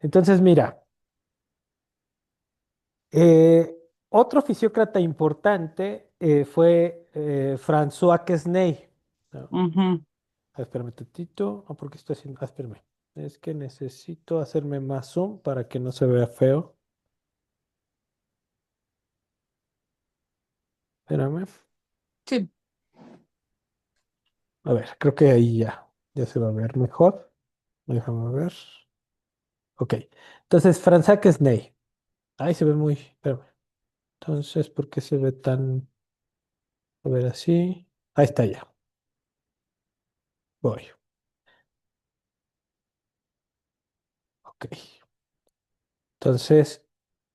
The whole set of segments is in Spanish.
Entonces, mira, eh, otro fisiócrata importante fue François Quesnay. No, Ujú. espérame tantito. No, porque estoy haciendo. Espérame. Es que necesito hacerme más zoom para que no se vea feo. Espérame. Sí, A ver, creo que ahí ya se va a ver mejor. Déjame ver. Ok. Entonces, François Quesnay. Ahí se ve muy. Espérame. Entonces, ¿por qué se ve tan? A ver, así. Ahí está ya. Voy. Ok. Entonces,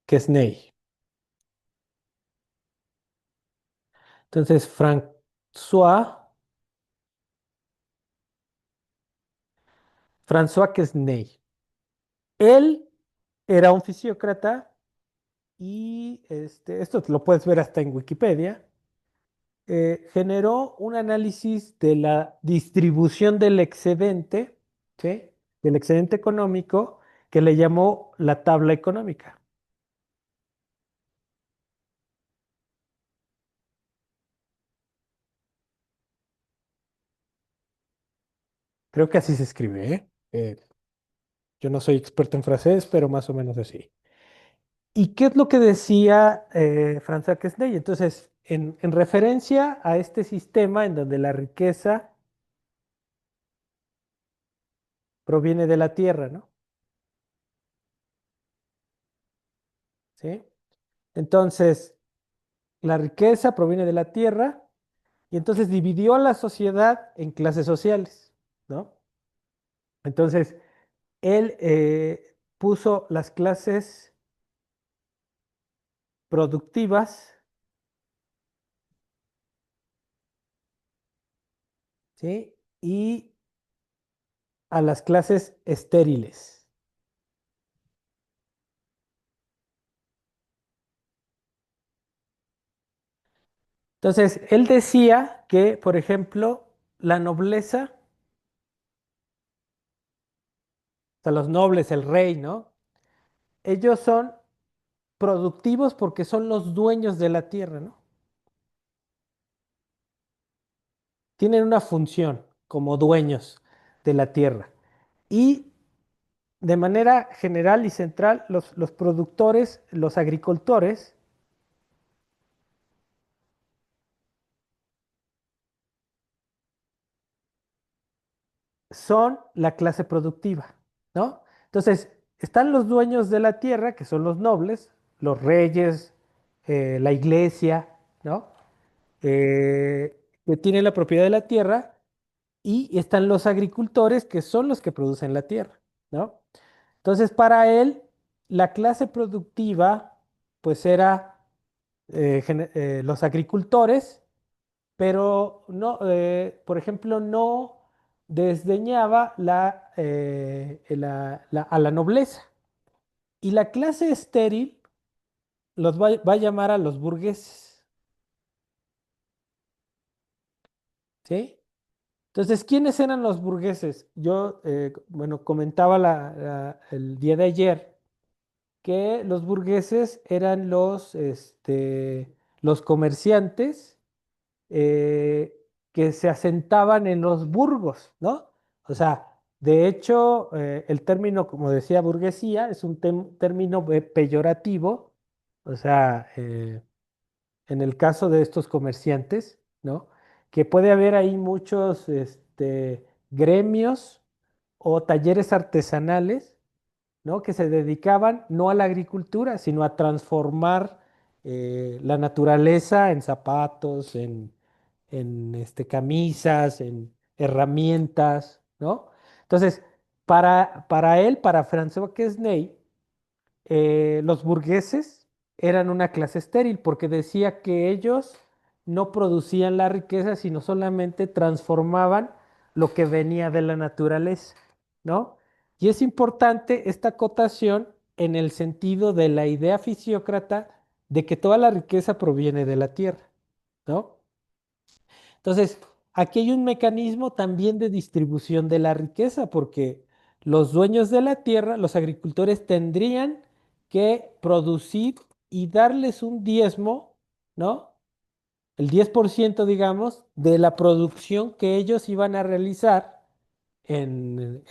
Quesnay. Entonces, François Quesnay. Él era un fisiócrata y esto lo puedes ver hasta en Wikipedia. Generó un análisis de la distribución del excedente, ¿sí? Del excedente económico que le llamó la tabla económica. Creo que así se escribe, ¿eh? Yo no soy experto en francés, pero más o menos así. ¿Y qué es lo que decía Franz Quesnay? Entonces, en referencia a este sistema en donde la riqueza proviene de la tierra, ¿no? ¿Sí? Entonces, la riqueza proviene de la tierra y entonces dividió a la sociedad en clases sociales, ¿no? Entonces, él puso las clases productivas, ¿sí? Y a las clases estériles. Entonces, él decía que, por ejemplo, la nobleza, o sea, los nobles, el rey, ¿no? Ellos son productivos porque son los dueños de la tierra, ¿no? Tienen una función como dueños de la tierra. Y de manera general y central, los productores, los agricultores, son la clase productiva, ¿no? Entonces, están los dueños de la tierra, que son los nobles, los reyes, la iglesia, ¿no? Que tienen la propiedad de la tierra, y están los agricultores, que son los que producen la tierra, ¿no? Entonces, para él, la clase productiva, pues era los agricultores, pero no, por ejemplo, no desdeñaba a la nobleza. Y la clase estéril va a llamar a los burgueses, ¿sí? Entonces, ¿quiénes eran los burgueses? Yo, bueno, comentaba el día de ayer que los burgueses eran los comerciantes eh, que se asentaban en los burgos, ¿no? O sea, de hecho, el término, como decía, burguesía, es un término peyorativo, o sea, en el caso de estos comerciantes, ¿no? Que puede haber ahí muchos gremios o talleres artesanales, ¿no? Que se dedicaban no a la agricultura, sino a transformar la naturaleza en zapatos, en camisas, en herramientas, ¿no? Entonces, para él, para François Quesnay, los burgueses eran una clase estéril porque decía que ellos no producían la riqueza, sino solamente transformaban lo que venía de la naturaleza, ¿no? Y es importante esta acotación en el sentido de la idea fisiócrata de que toda la riqueza proviene de la tierra, ¿no? Entonces, aquí hay un mecanismo también de distribución de la riqueza, porque los dueños de la tierra, los agricultores tendrían que producir y darles un diezmo, ¿no? El 10%, digamos, de la producción que ellos iban a realizar en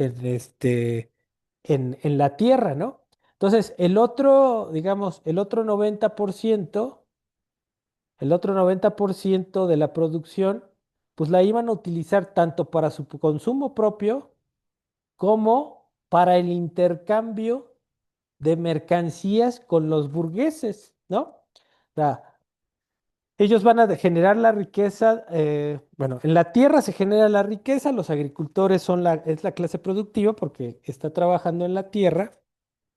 la tierra, ¿no? Entonces, digamos, el otro 90% de la producción, pues la iban a utilizar tanto para su consumo propio como para el intercambio de mercancías con los burgueses, ¿no? O sea, ellos van a generar la riqueza, bueno, en la tierra se genera la riqueza, los agricultores es la clase productiva porque está trabajando en la tierra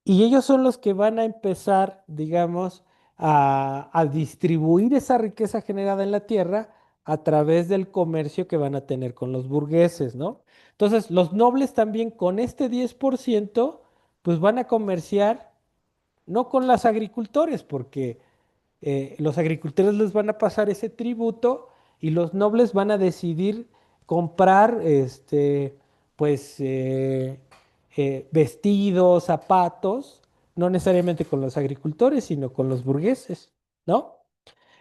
y ellos son los que van a empezar, digamos, a distribuir esa riqueza generada en la tierra a través del comercio que van a tener con los burgueses, ¿no? Entonces, los nobles también con este 10%, pues van a comerciar no con los agricultores, porque los agricultores les van a pasar ese tributo y los nobles van a decidir comprar, pues, vestidos, zapatos, no necesariamente con los agricultores, sino con los burgueses, ¿no?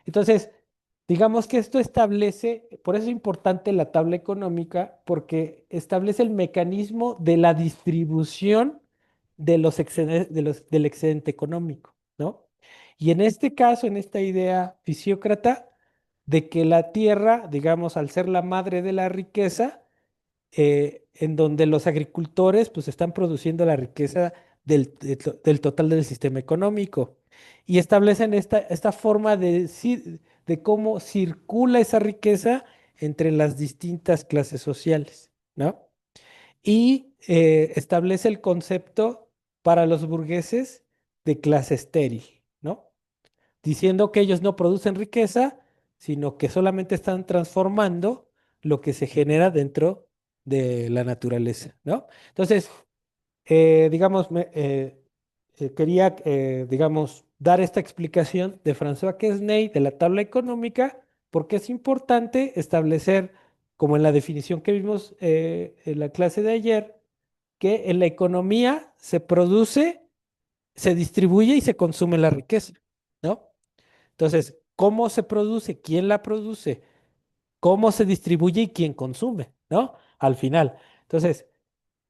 Entonces, digamos que esto establece, por eso es importante la tabla económica, porque establece el mecanismo de la distribución de del excedente económico, ¿no? Y en este caso, en esta idea fisiócrata, de que la tierra, digamos, al ser la madre de la riqueza, en donde los agricultores pues están produciendo la riqueza del total del sistema económico y establecen esta forma de cómo circula esa riqueza entre las distintas clases sociales, ¿no? Y establece el concepto para los burgueses de clase estéril, ¿no? Diciendo que ellos no producen riqueza, sino que solamente están transformando lo que se genera dentro de la naturaleza, ¿no? Entonces, digamos, quería, digamos, dar esta explicación de François Quesnay de la tabla económica, porque es importante establecer, como en la definición que vimos en la clase de ayer, que en la economía se produce, se distribuye y se consume la riqueza, ¿no? Entonces, ¿cómo se produce? ¿Quién la produce? ¿Cómo se distribuye y quién consume? ¿No? Al final. Entonces,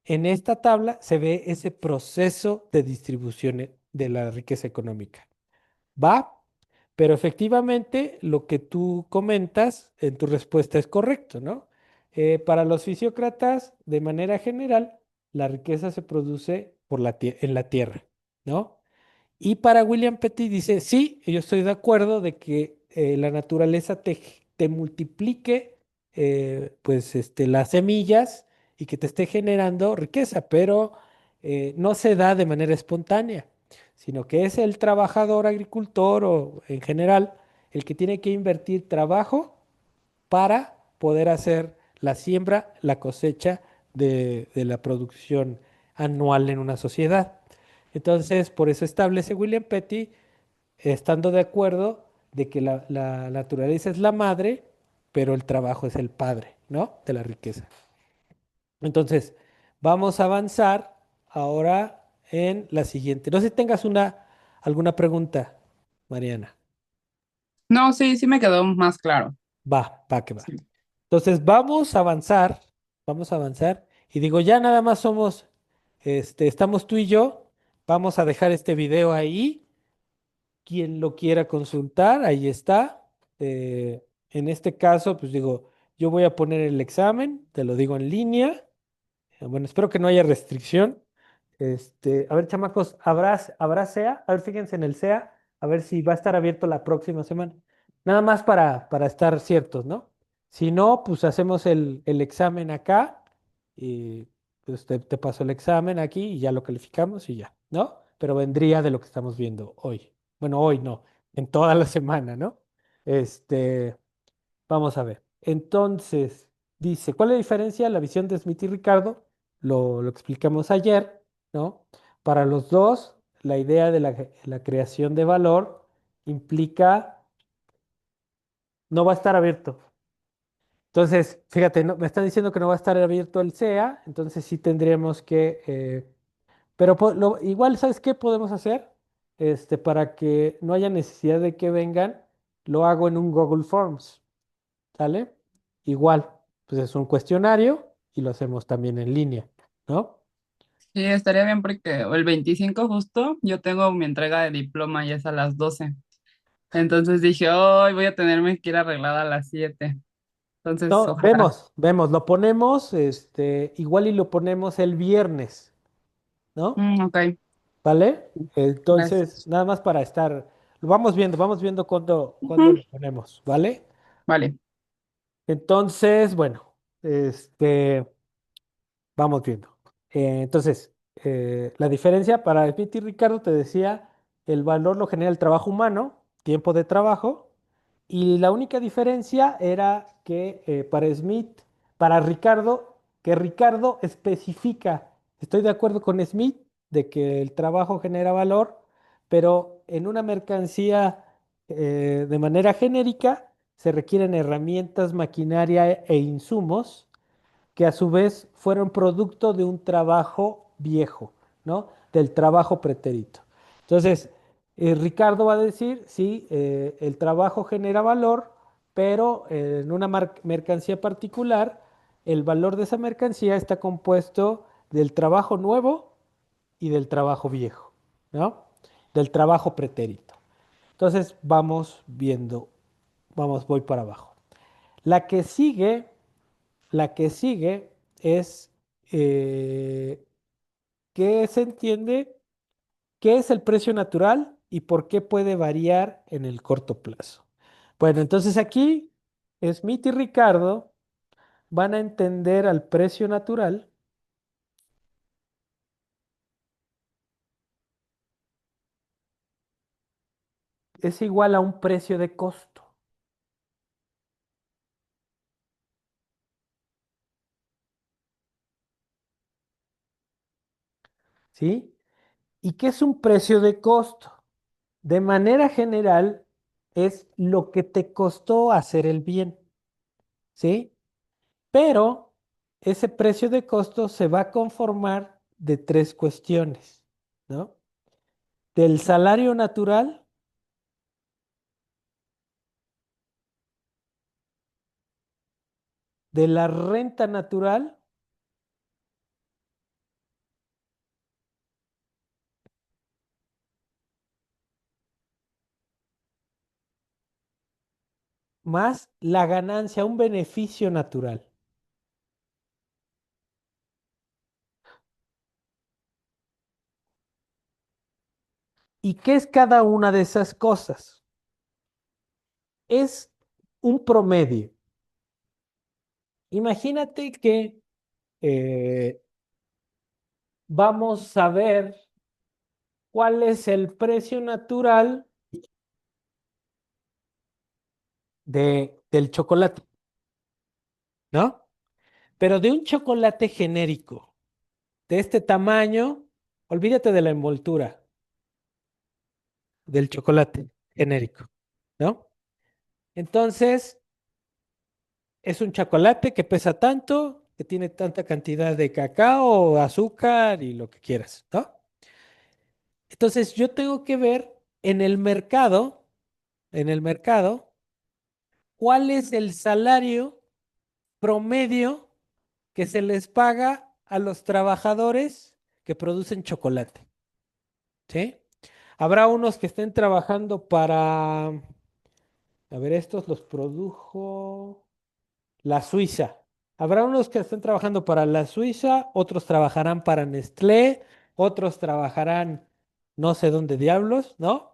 en esta tabla se ve ese proceso de distribución de la riqueza económica. ¿Va? Pero efectivamente, lo que tú comentas en tu respuesta es correcto, ¿no? Para los fisiócratas, de manera general, la riqueza se produce en la tierra, ¿no? Y para William Petit dice, sí, yo estoy de acuerdo de que la naturaleza te multiplique pues las semillas y que te esté generando riqueza, pero no se da de manera espontánea, sino que es el trabajador agricultor o en general el que tiene que invertir trabajo para poder hacer la siembra, la cosecha de la producción anual en una sociedad. Entonces, por eso establece William Petty, estando de acuerdo de que la naturaleza es la madre, pero el trabajo es el padre, ¿no? De la riqueza. Entonces, vamos a avanzar ahora en la siguiente. No sé si tengas alguna pregunta, Mariana. No, sí, sí me quedó más claro. Va que va. Sí. Entonces, vamos a avanzar. Y digo, ya nada más estamos tú y yo. Vamos a dejar este video ahí. Quien lo quiera consultar, ahí está. En este caso, pues digo, yo voy a poner el examen, te lo digo en línea. Bueno, espero que no haya restricción. A ver, chamacos, ¿habrá SEA? A ver, fíjense en el SEA, a ver si va a estar abierto la próxima semana. Nada más para estar ciertos, ¿no? Si no, pues hacemos el examen acá y pues te paso el examen aquí y ya lo calificamos y ya, ¿no? Pero vendría de lo que estamos viendo hoy. Bueno, hoy no, en toda la semana, ¿no? Este, Vamos a ver. Entonces, dice, ¿cuál es la diferencia? La visión de Smith y Ricardo, lo explicamos ayer, ¿no? Para los dos, la idea de la creación de valor implica, no va a estar abierto. Entonces, fíjate, me están diciendo que no va a estar abierto el SEA, entonces sí tendríamos que, pero igual, ¿sabes qué podemos hacer? Para que no haya necesidad de que vengan, lo hago en un Google Forms, ¿sale? Igual, pues es un cuestionario y lo hacemos también en línea, ¿no? Sí, estaría bien porque el 25 justo yo tengo mi entrega de diploma y es a las 12. Entonces dije, hoy voy a tenerme que ir arreglada a las 7. Entonces, No, ojalá. lo ponemos, igual y lo ponemos el viernes, ¿no? Ok, ¿Vale? Entonces, gracias. nada más para estar, lo vamos viendo cuándo Ujú. lo ponemos, ¿vale? Vale. Entonces, bueno, este, vamos viendo. Entonces, la diferencia para Smith y Ricardo, te decía, el valor lo genera el trabajo humano, tiempo de trabajo, y la única diferencia era que para Smith, para Ricardo, que Ricardo especifica, estoy de acuerdo con Smith de que el trabajo genera valor, pero en una mercancía de manera genérica se requieren herramientas, maquinaria e insumos que a su vez fueron producto de un trabajo viejo, ¿no? Del trabajo pretérito. Entonces, Ricardo va a decir, sí, el trabajo genera valor, pero en una mercancía particular, el valor de esa mercancía está compuesto del trabajo nuevo y del trabajo viejo, ¿no? Del trabajo pretérito. Entonces, vamos viendo, voy para abajo. La que sigue la que sigue es eh, qué se entiende, qué es el precio natural y por qué puede variar en el corto plazo. Bueno, entonces aquí Smith y Ricardo van a entender al precio natural es igual a un precio de costo, ¿sí? ¿Y qué es un precio de costo? De manera general, es lo que te costó hacer el bien, ¿sí? Pero ese precio de costo se va a conformar de tres cuestiones, ¿no? Del salario natural, de la renta natural, más la ganancia, un beneficio natural. ¿Y qué es cada una de esas cosas? Es un promedio. Imagínate que eh, vamos a ver cuál es el precio natural del chocolate, ¿no? Pero de un chocolate genérico de este tamaño, olvídate de la envoltura del chocolate genérico, ¿no? Entonces, es un chocolate que pesa tanto, que tiene tanta cantidad de cacao, azúcar y lo que quieras, ¿no? Entonces, yo tengo que ver en el mercado, cuál es el salario promedio que se les paga a los trabajadores que producen chocolate, ¿sí? Habrá unos que estén trabajando para, a ver, estos los produjo la Suiza. Habrá unos que estén trabajando para la Suiza, otros trabajarán para Nestlé, otros trabajarán no sé dónde diablos, ¿no?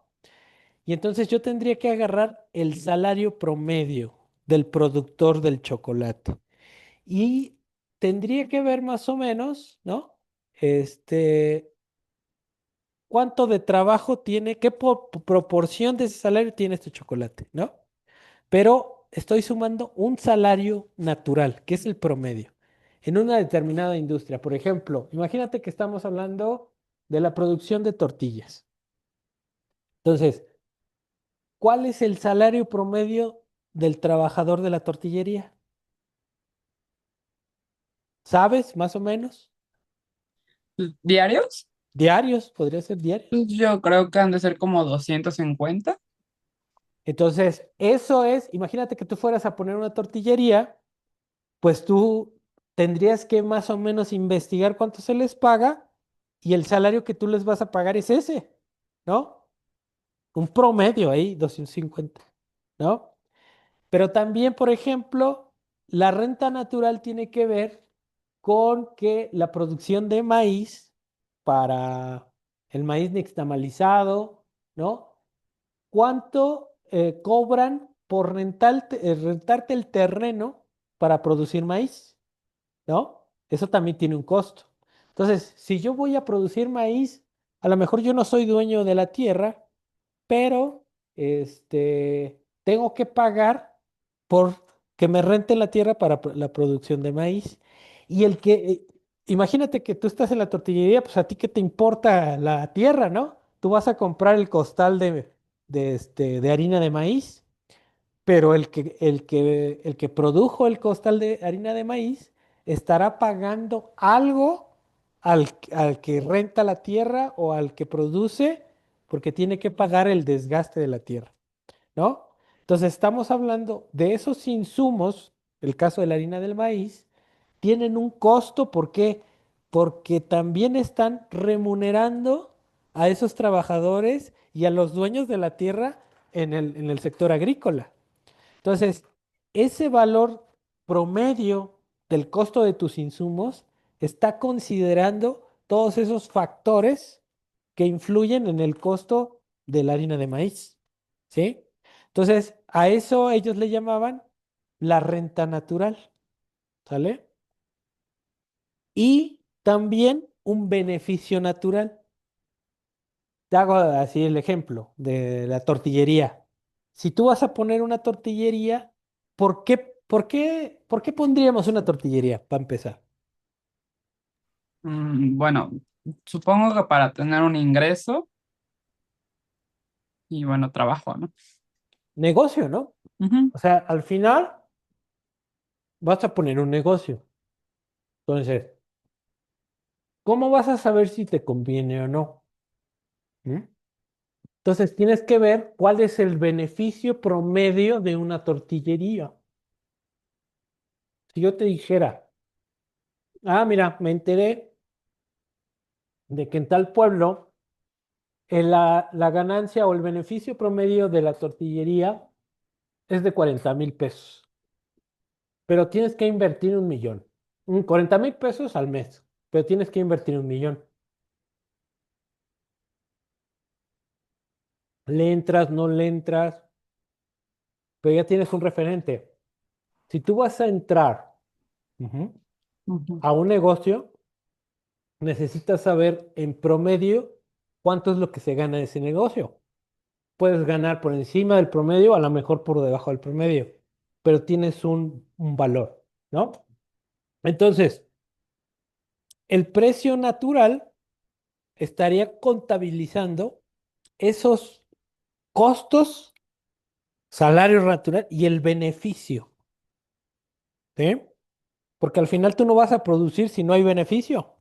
Y entonces yo tendría que agarrar el salario promedio del productor del chocolate. Y tendría que ver más o menos, ¿no? Este, cuánto de trabajo tiene, qué proporción de ese salario tiene este chocolate, ¿no? Pero estoy sumando un salario natural, que es el promedio, en una determinada industria. Por ejemplo, imagínate que estamos hablando de la producción de tortillas. Entonces, ¿cuál es el salario promedio del trabajador de la tortillería? ¿Sabes más o menos? ¿Diarios? Diarios, podría ser diarios. Pues yo creo que han de ser como 250. Entonces, eso es, imagínate que tú fueras a poner una tortillería, pues tú tendrías que más o menos investigar cuánto se les paga y el salario que tú les vas a pagar es ese, ¿no? Un promedio ahí, 250, ¿no? Pero también, por ejemplo, la renta natural tiene que ver con que la producción de maíz para el maíz nixtamalizado, ¿no? ¿Cuánto cobran por rentarte el terreno para producir maíz? ¿No? Eso también tiene un costo. Entonces, si yo voy a producir maíz, a lo mejor yo no soy dueño de la tierra, pero tengo que pagar por que me renten la tierra para la producción de maíz. Y imagínate que tú estás en la tortillería, pues a ti qué te importa la tierra, ¿no? Tú vas a comprar el costal de harina de maíz, pero el que produjo el costal de harina de maíz estará pagando algo al que renta la tierra o al que produce, porque tiene que pagar el desgaste de la tierra, ¿no? Entonces estamos hablando de esos insumos, el caso de la harina del maíz, tienen un costo, ¿por qué? Porque también están remunerando a esos trabajadores y a los dueños de la tierra en el sector agrícola. Entonces, ese valor promedio del costo de tus insumos está considerando todos esos factores que influyen en el costo de la harina de maíz, ¿sí? Entonces, a eso ellos le llamaban la renta natural, ¿sale? Y también un beneficio natural. Te hago así el ejemplo de la tortillería. Si tú vas a poner una tortillería, ¿por qué pondríamos una tortillería para empezar? Bueno, supongo que para tener un ingreso y bueno, trabajo, ¿no? Negocio, ¿no? Ujú, O sea, al final vas a poner un negocio. Entonces, ¿cómo vas a saber si te conviene o no? ¿Mm? Entonces, tienes que ver cuál es el beneficio promedio de una tortillería. Si yo te dijera, mira, me enteré de que en tal pueblo la ganancia o el beneficio promedio de la tortillería es de 40,000 pesos, pero tienes que invertir 1 millón. 40,000 pesos al mes, pero tienes que invertir 1 millón. Le entras, no le entras, pero ya tienes un referente. Si tú vas a entrar ujú, ujú, a un negocio, necesitas saber en promedio cuánto es lo que se gana de ese negocio. Puedes ganar por encima del promedio, a lo mejor por debajo del promedio, pero tienes un valor, ¿no? Entonces, el precio natural estaría contabilizando esos costos, salario natural y el beneficio, ¿sí? Porque al final tú no vas a producir si no hay beneficio,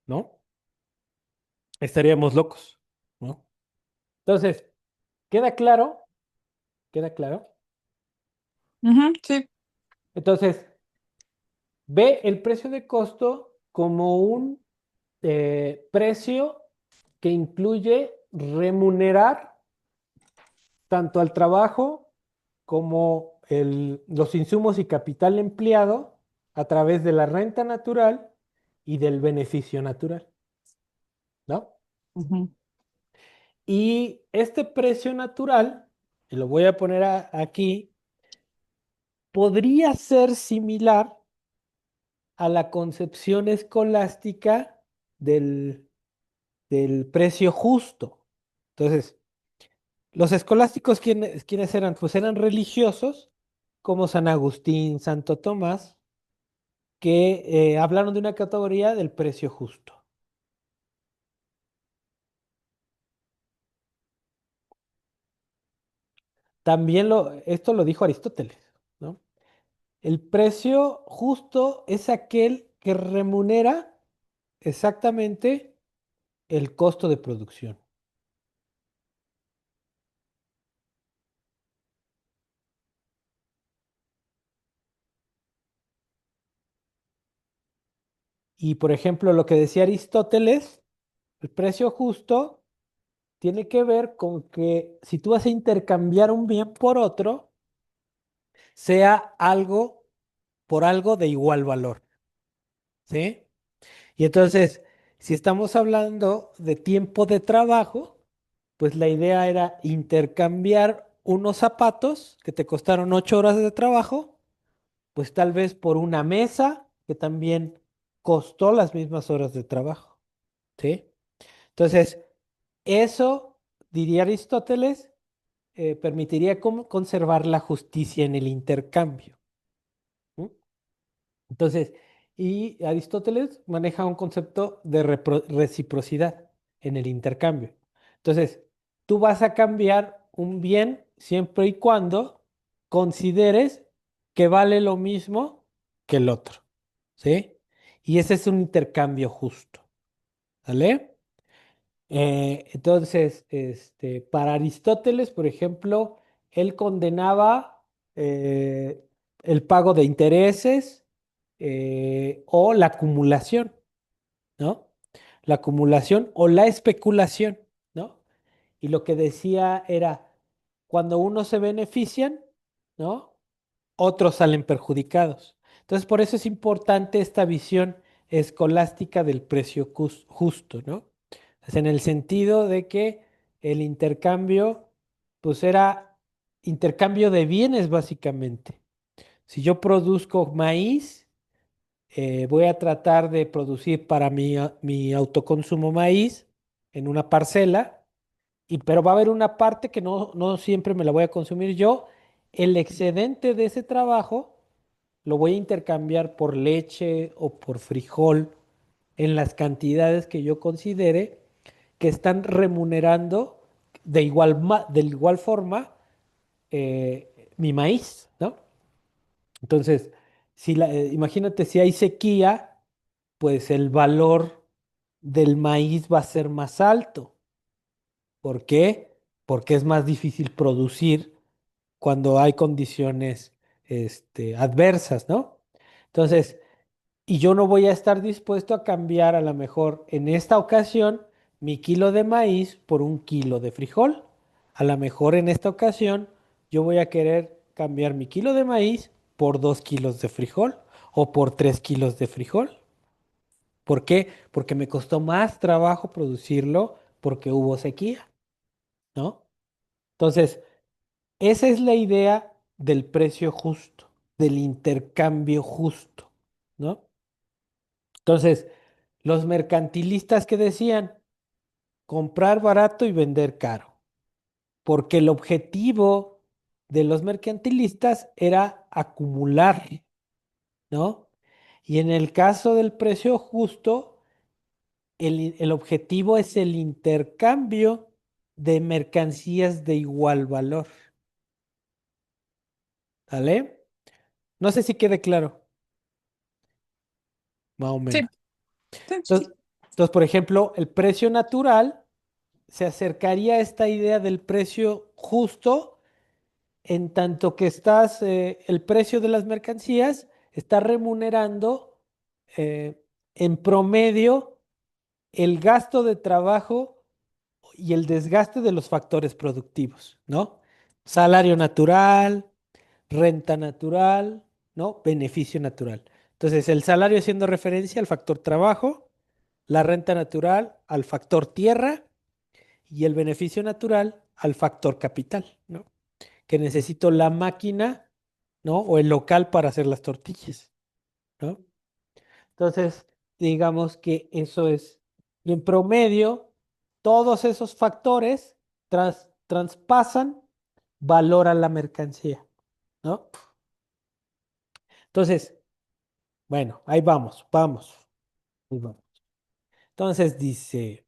¿no? Estaríamos locos, ¿no? Entonces, ¿queda claro? ¿Queda claro? ujú, sí. Entonces, ve el precio de costo como un precio que incluye remunerar tanto al trabajo como los insumos y capital empleado a través de la renta natural y del beneficio natural, ¿no? Ujú, Y este precio natural, y lo voy a poner aquí, podría ser similar a la concepción escolástica del precio justo. Entonces, los escolásticos, ¿quiénes eran? Pues eran religiosos, como San Agustín, Santo Tomás, que hablaron de una categoría del precio justo. También esto lo dijo Aristóteles, ¿no? El precio justo es aquel que remunera exactamente el costo de producción. Y por ejemplo, lo que decía Aristóteles, el precio justo tiene que ver con que si tú vas a intercambiar un bien por otro, sea algo por algo de igual valor, ¿sí? Y entonces, si estamos hablando de tiempo de trabajo, pues la idea era intercambiar unos zapatos que te costaron 8 horas de trabajo, pues tal vez por una mesa que también costó las mismas horas de trabajo, ¿sí? Entonces, eso, diría Aristóteles, permitiría conservar la justicia en el intercambio. ¿Mm? Entonces, y Aristóteles maneja un concepto de reciprocidad en el intercambio. Entonces, tú vas a cambiar un bien siempre y cuando consideres que vale lo mismo que el otro, ¿sí? Y ese es un intercambio justo, ¿vale? Entonces, para Aristóteles, por ejemplo, él condenaba eh, el pago de intereses o la acumulación, ¿no? La acumulación o la especulación, ¿no? Y lo que decía era, cuando unos se benefician, ¿no? Otros salen perjudicados. Entonces, por eso es importante esta visión escolástica del precio justo, ¿no? Es en el sentido de que el intercambio, pues era intercambio de bienes básicamente. Si yo produzco maíz, voy a tratar de producir para mi autoconsumo maíz en una parcela, pero va a haber una parte que no siempre me la voy a consumir yo. El excedente de ese trabajo lo voy a intercambiar por leche o por frijol en las cantidades que yo considere que están remunerando de igual forma mi maíz, ¿no? Entonces, imagínate si hay sequía, pues el valor del maíz va a ser más alto. ¿Por qué? Porque es más difícil producir cuando hay condiciones adversas, ¿no? Entonces, y yo no voy a estar dispuesto a cambiar a lo mejor en esta ocasión mi kilo de maíz por un kilo de frijol. A lo mejor en esta ocasión yo voy a querer cambiar mi kilo de maíz por 2 kilos de frijol o por 3 kilos de frijol. ¿Por qué? Porque me costó más trabajo producirlo porque hubo sequía, ¿no? Entonces, esa es la idea del precio justo, del intercambio justo, ¿no? Entonces, los mercantilistas que decían comprar barato y vender caro, porque el objetivo de los mercantilistas era acumular, ¿no? Y en el caso del precio justo, el objetivo es el intercambio de mercancías de igual valor, ¿vale? No sé si quede claro, más o Sí, menos. sí. Entonces, por ejemplo, el precio natural se acercaría a esta idea del precio justo en tanto que el precio de las mercancías está remunerando en promedio el gasto de trabajo y el desgaste de los factores productivos, ¿no? Salario natural, renta natural, ¿no? Beneficio natural. Entonces, el salario haciendo referencia al factor trabajo, la renta natural al factor tierra y el beneficio natural al factor capital, ¿no? Que necesito la máquina, ¿no? O el local para hacer las tortillas, ¿no? Entonces, digamos que eso es, y en promedio, todos esos factores traspasan valor a la mercancía, ¿no? Entonces, bueno, ahí vamos, vamos, ahí vamos. Entonces dice,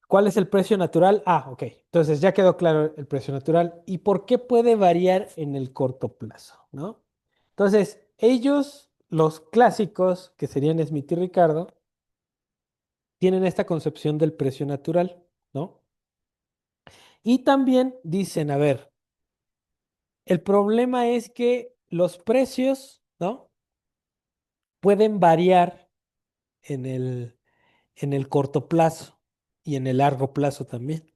¿Cuál es el precio natural? Ah, ok. Entonces ya quedó claro el precio natural. ¿Y por qué puede variar en el corto plazo? ¿No? Entonces, ellos, los clásicos, que serían Smith y Ricardo, tienen esta concepción del precio natural, ¿no? Y también dicen, a ver, el problema es que los precios, ¿no? Pueden variar en en el corto plazo y en el largo plazo también.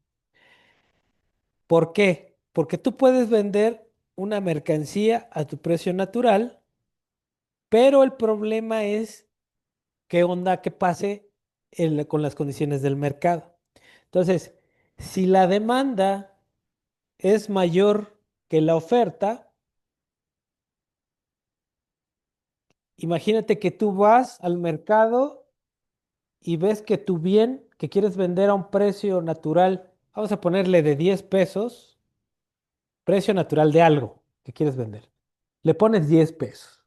¿Por qué? Porque tú puedes vender una mercancía a tu precio natural, pero el problema es qué onda que pase con las condiciones del mercado. Entonces, si la demanda es mayor que la oferta, imagínate que tú vas al mercado y ves que tu bien que quieres vender a un precio natural, vamos a ponerle de 10 pesos, precio natural de algo que quieres vender. Le pones 10 pesos,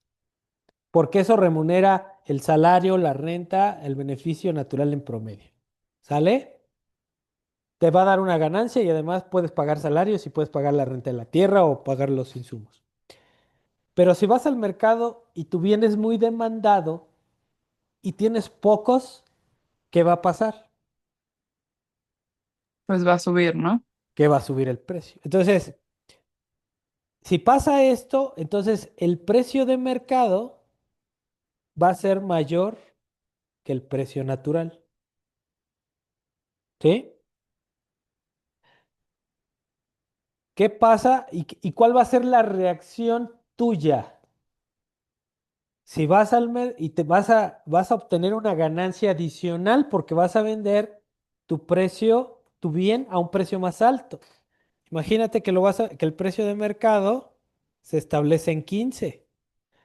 porque eso remunera el salario, la renta, el beneficio natural en promedio. ¿Sale? Te va a dar una ganancia y además puedes pagar salarios y puedes pagar la renta de la tierra o pagar los insumos. Pero si vas al mercado y tu bien es muy demandado y tienes pocos, ¿qué va a pasar? Pues va a subir, ¿no? Que va a subir el precio. Entonces, si pasa esto, entonces el precio de mercado va a ser mayor que el precio natural. ¿Sí? ¿Qué pasa y cuál va a ser la reacción tuya? Si vas al y te vas a obtener una ganancia adicional porque vas a vender tu precio, tu bien a un precio más alto. Imagínate que que el precio de mercado se establece en 15.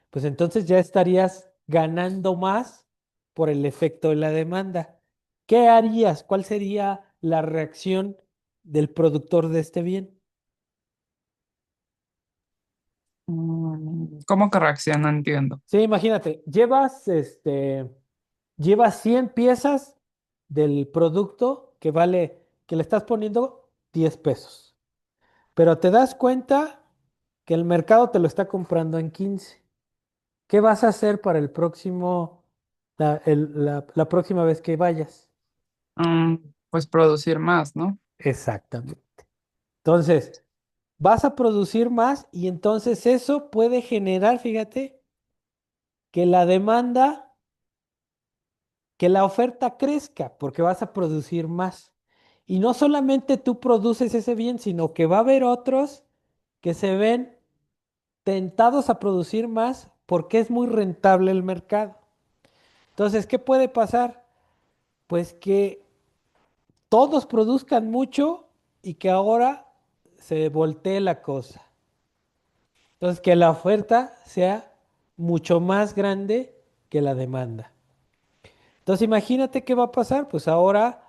Pues entonces ya estarías ganando más por el efecto de la demanda. ¿Qué harías? ¿Cuál sería la reacción del productor de este bien? ¿Cómo que reacciona? No entiendo. Sí, imagínate, llevas 100 piezas del producto que le estás poniendo 10 pesos, pero te das cuenta que el mercado te lo está comprando en 15. ¿Qué vas a hacer para el próximo, la próxima vez que vayas? Mm, pues producir más, ¿no? Exactamente. Entonces, vas a producir más y entonces eso puede generar, fíjate, que la demanda, que la oferta crezca porque vas a producir más. Y no solamente tú produces ese bien, sino que va a haber otros que se ven tentados a producir más porque es muy rentable el mercado. Entonces, ¿qué puede pasar? Pues que todos produzcan mucho y que ahora se voltee la cosa. Entonces, que la oferta sea mucho más grande que la demanda. Entonces, imagínate qué va a pasar. Pues ahora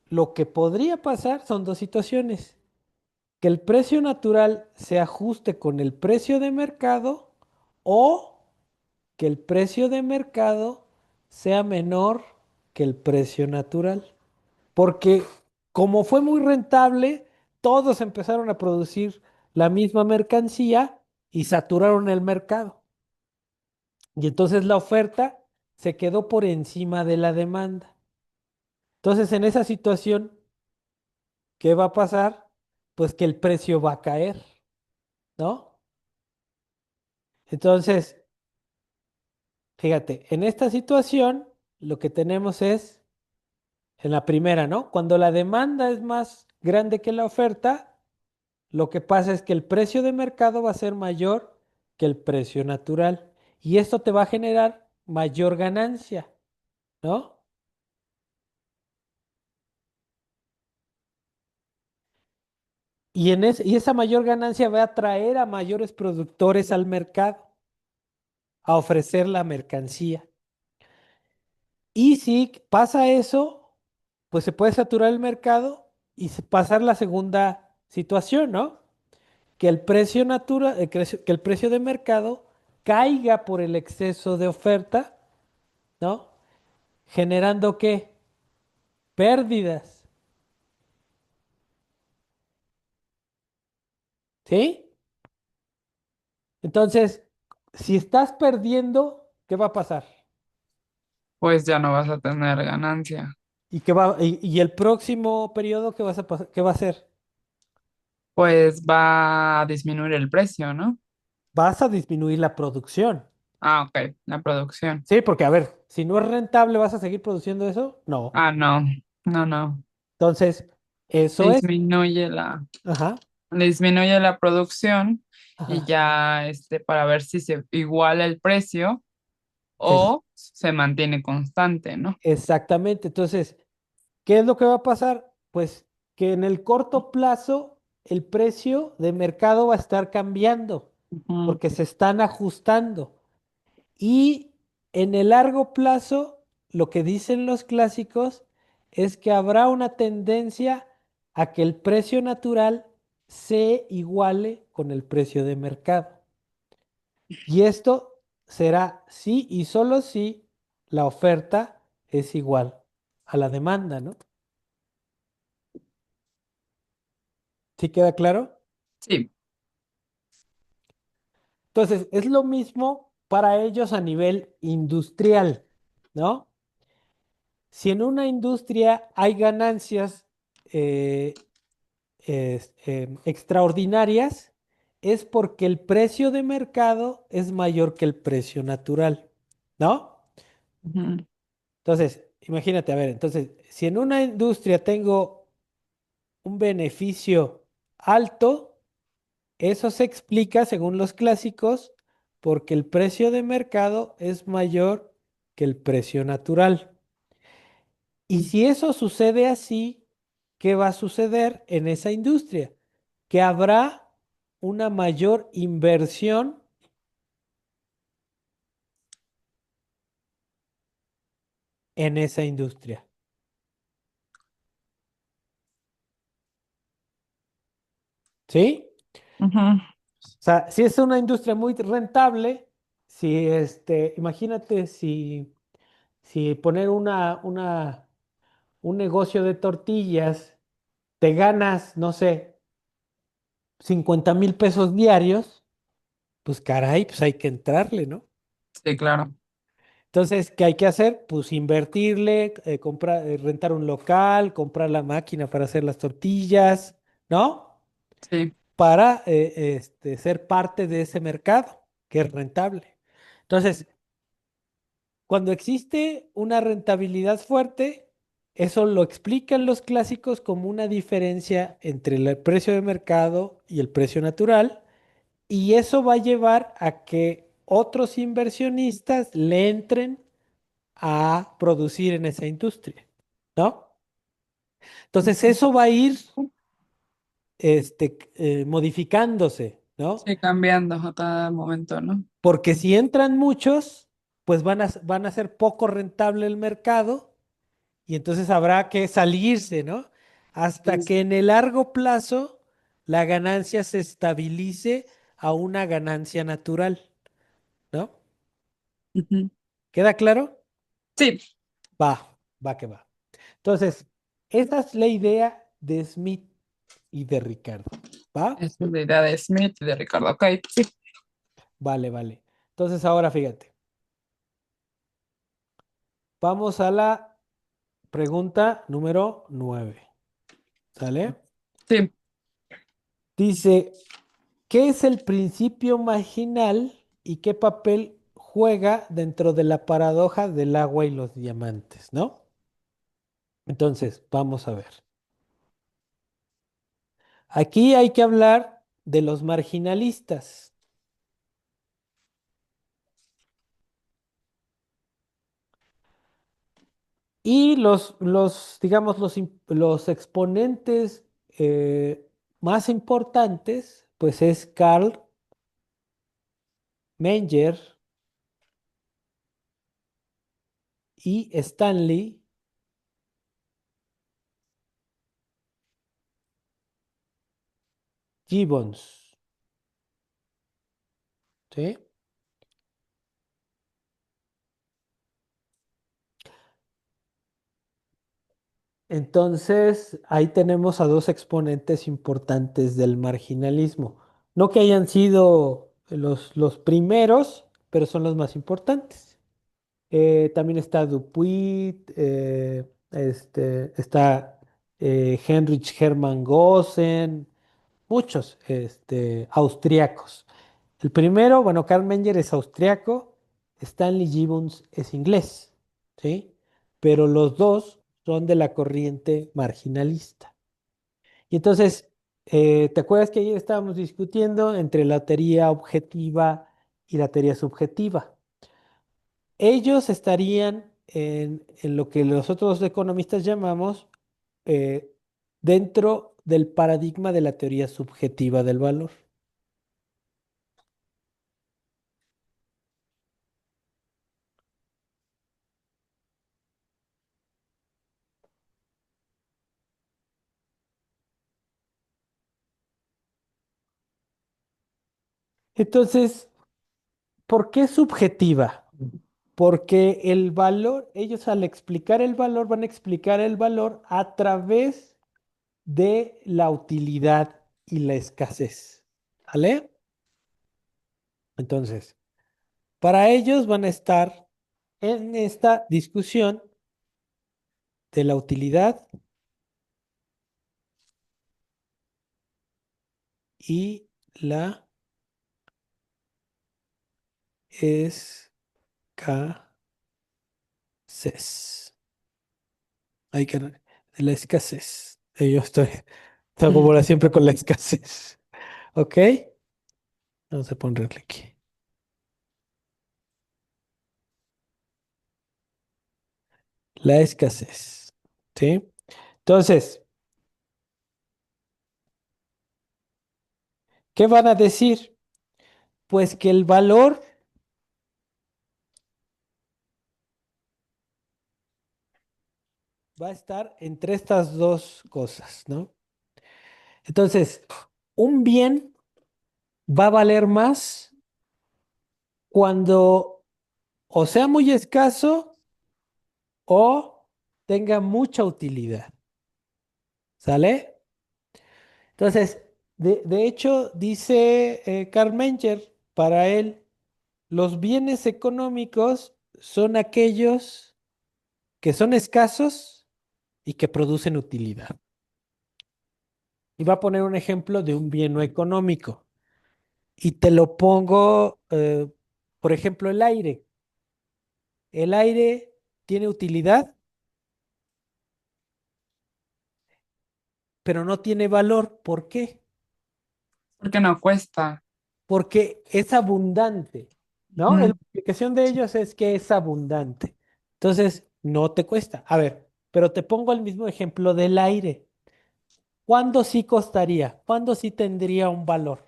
lo que podría pasar son dos situaciones. Que el precio natural se ajuste con el precio de mercado o que el precio de mercado sea menor que el precio natural. Porque como fue muy rentable, todos empezaron a producir la misma mercancía y saturaron el mercado. Y entonces la oferta se quedó por encima de la demanda. Entonces, en esa situación, ¿qué va a pasar? Pues que el precio va a caer, ¿no? Entonces, fíjate, en esta situación, lo que tenemos es, en la primera, ¿no? Cuando la demanda es más grande que la oferta, lo que pasa es que el precio de mercado va a ser mayor que el precio natural. Y esto te va a generar mayor ganancia, ¿no? Y esa mayor ganancia va a atraer a mayores productores al mercado a ofrecer la mercancía. Y si pasa eso, pues se puede saturar el mercado y pasar la segunda situación, ¿no? Que el precio natural, que el precio de mercado caiga por el exceso de oferta, ¿no? Generando ¿qué? Pérdidas. ¿Sí? Entonces, si estás perdiendo, ¿qué va a pasar? Pues ya no vas a tener ganancia. ¿Y el próximo periodo qué qué va a hacer? Pues va a disminuir el precio, ¿no? Vas a disminuir la producción. Ah, ok, la producción. Sí, porque a ver, si no es rentable, ¿vas a seguir produciendo eso? No. Ah, no, no, no. Entonces, eso es. Disminuye la, Ajá, disminuye la producción y ajá. ya para ver si se iguala el precio Es o se mantiene constante, ¿no? exactamente. Entonces, ¿qué es lo que va a pasar? Pues que en el corto plazo el precio de mercado va a estar cambiando Ujú, porque se están ajustando. Y en el largo plazo, lo que dicen los clásicos es que habrá una tendencia a que el precio natural se iguale con el precio de mercado. Y esto será si y solo si la oferta es igual a la demanda, ¿no? ¿Sí queda claro? sí. Entonces, es lo mismo para ellos a nivel industrial, ¿no? Si en una industria hay ganancias eh, extraordinarias, es porque el precio de mercado es mayor que el precio natural, ¿no? Ujú, Entonces, imagínate, a ver, entonces, si en una industria tengo un beneficio alto, eso se explica, según los clásicos, porque el precio de mercado es mayor que el precio natural. Y si eso sucede así, ¿qué va a suceder en esa industria? Que habrá una mayor inversión en esa industria. ¿Sí? ujú, O sea, si es una industria muy rentable, si imagínate si poner un negocio de tortillas, te ganas, no sé, 50,000 pesos diarios, pues caray, pues hay que entrarle, ¿no? sí, claro. Entonces, ¿qué hay que hacer? Pues invertirle, comprar, rentar un local, comprar la máquina para hacer las tortillas, ¿no? Sí. Para ser parte de ese mercado que es rentable. Entonces, cuando existe una rentabilidad fuerte, eso lo explican los clásicos como una diferencia entre el precio de mercado y el precio natural, y eso va a llevar a que otros inversionistas le entren a producir en esa industria, ¿no? Entonces Ujú. eso va a ir modificándose, ¿no? Sí, cambiando a cada momento, ¿no? Porque si entran muchos, pues van a ser poco rentable el mercado y entonces habrá que salirse, ¿no? Hasta Sí. que en el largo plazo la ganancia se estabilice a una ganancia natural, ¿no? Ujú. ¿Queda claro? Sí, Va que va. Entonces, esa es la idea de Smith y de Ricardo. ¿Va? esa es la idea de Smith y de Ricardo. Ok, sí. Vale, vale. Entonces, ahora fíjate. Vamos a la pregunta número 9. ¿Sale? Sí. Dice, ¿qué es el principio marginal y qué papel juega dentro de la paradoja del agua y los diamantes, ¿no? Entonces, vamos a ver. Aquí hay que hablar de los marginalistas. Y digamos, los exponentes más importantes, pues es Karl Menger y Stanley Gibbons, ¿sí? Entonces, ahí tenemos a dos exponentes importantes del marginalismo. No que hayan sido los primeros, pero son los más importantes. También está Dupuit, está Heinrich Hermann Gossen, muchos austriacos. El primero, bueno, Karl Menger es austriaco, Stanley Gibbons es inglés, ¿sí? Pero los dos son de la corriente marginalista. Y entonces, ¿te acuerdas que ayer estábamos discutiendo entre la teoría objetiva y la teoría subjetiva? Ellos estarían en lo que los otros economistas llamamos eh, dentro del paradigma de la teoría subjetiva del valor. Entonces, ¿por qué subjetiva? Porque el valor, ellos al explicar el valor van a explicar el valor a través de la utilidad y la escasez. ¿Vale? Entonces, para ellos van a estar en esta discusión de la utilidad y la escasez. Hay que de la escasez. Yo estoy como siempre con la escasez. ¿Ok? Vamos a ponerle aquí. La escasez. ¿Sí? Entonces, ¿qué van a decir? Pues que el valor va a estar entre estas dos cosas, ¿no? Entonces, un bien va a valer más cuando o sea muy escaso o tenga mucha utilidad. ¿Sale? Entonces, de hecho, dice Karl Menger, para él, los bienes económicos son aquellos que son escasos y que producen utilidad. Y va a poner un ejemplo de un bien no económico. Y te lo pongo, por ejemplo, el aire. El aire tiene utilidad, pero no tiene valor. ¿Por qué? Porque no cuesta. Porque es abundante, ¿no? La Ujú. explicación de ellos es que es abundante. Entonces, no te cuesta. A ver, pero te pongo el mismo ejemplo del aire. ¿Cuándo sí costaría? ¿Cuándo sí tendría un valor?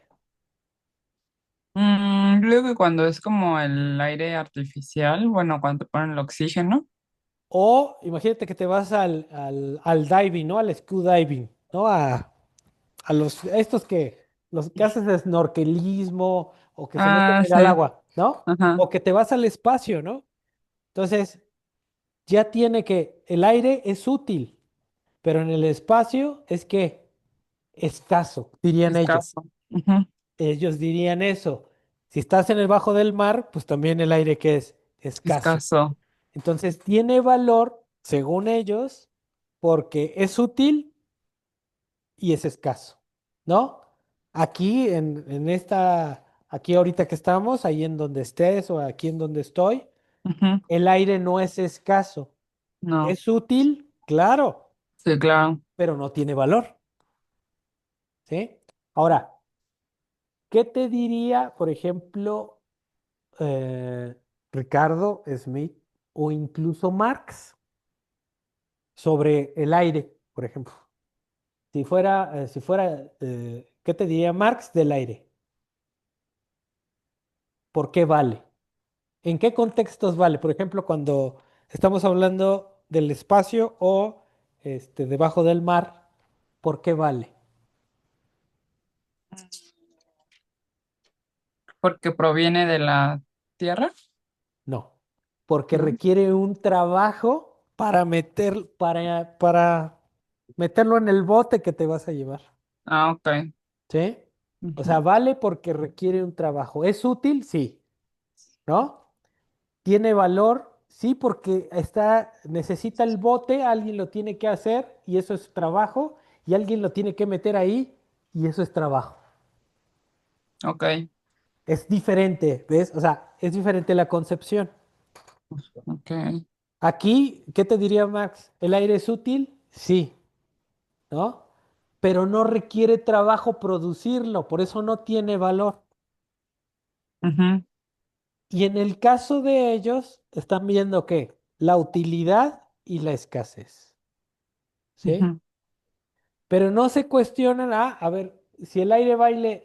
Creo que cuando es como el aire artificial, bueno, cuando te ponen el oxígeno. O imagínate que te vas al diving, ¿no? Al scuba diving, ¿no? Estos los que haces snorkelismo o que se Ah, meten al sí. agua, ¿no? Ajá. O que te vas al espacio, ¿no? Entonces, ya tiene que el aire es útil, pero en el espacio es que escaso, dirían ellos. Escaso. Ujú. Ellos dirían eso. Si estás en el bajo del mar, pues también el aire que es escaso. Escaso. Entonces tiene valor, según ellos, porque es útil y es escaso, ¿no? Aquí aquí ahorita que estamos, ahí en donde estés o aquí en donde estoy, Ujú. el aire no es escaso. No. Es útil, claro, Sí, claro. pero no tiene valor, ¿sí? Ahora, ¿qué te diría, por ejemplo, eh, Ricardo Smith o incluso Marx sobre el aire, por ejemplo? ¿Qué te diría Marx del aire? ¿Por qué vale? ¿En qué contextos vale? Por ejemplo, cuando estamos hablando del espacio o debajo del mar, ¿por qué vale? Porque proviene de la tierra, No, porque ¿no? requiere un trabajo para meterlo en el bote que te vas a llevar. Ah, ok. ¿Sí? O sea, Ujú. vale porque requiere un trabajo. ¿Es útil? Sí, ¿no? ¿Tiene valor? Sí, porque necesita el bote, alguien lo tiene que hacer y eso es trabajo, y alguien lo tiene que meter ahí y eso es trabajo. Ok, Es diferente, ¿ves? O sea, es diferente la concepción. ok. Aquí, ¿qué te diría Max? ¿El aire es útil? Sí, ¿no? Pero no requiere trabajo producirlo, por eso no tiene valor. Ujú, Y en el caso de ellos, están viendo que la utilidad y la escasez, ¿sí? ujú. Pero no se cuestionan, a ver, si el aire vale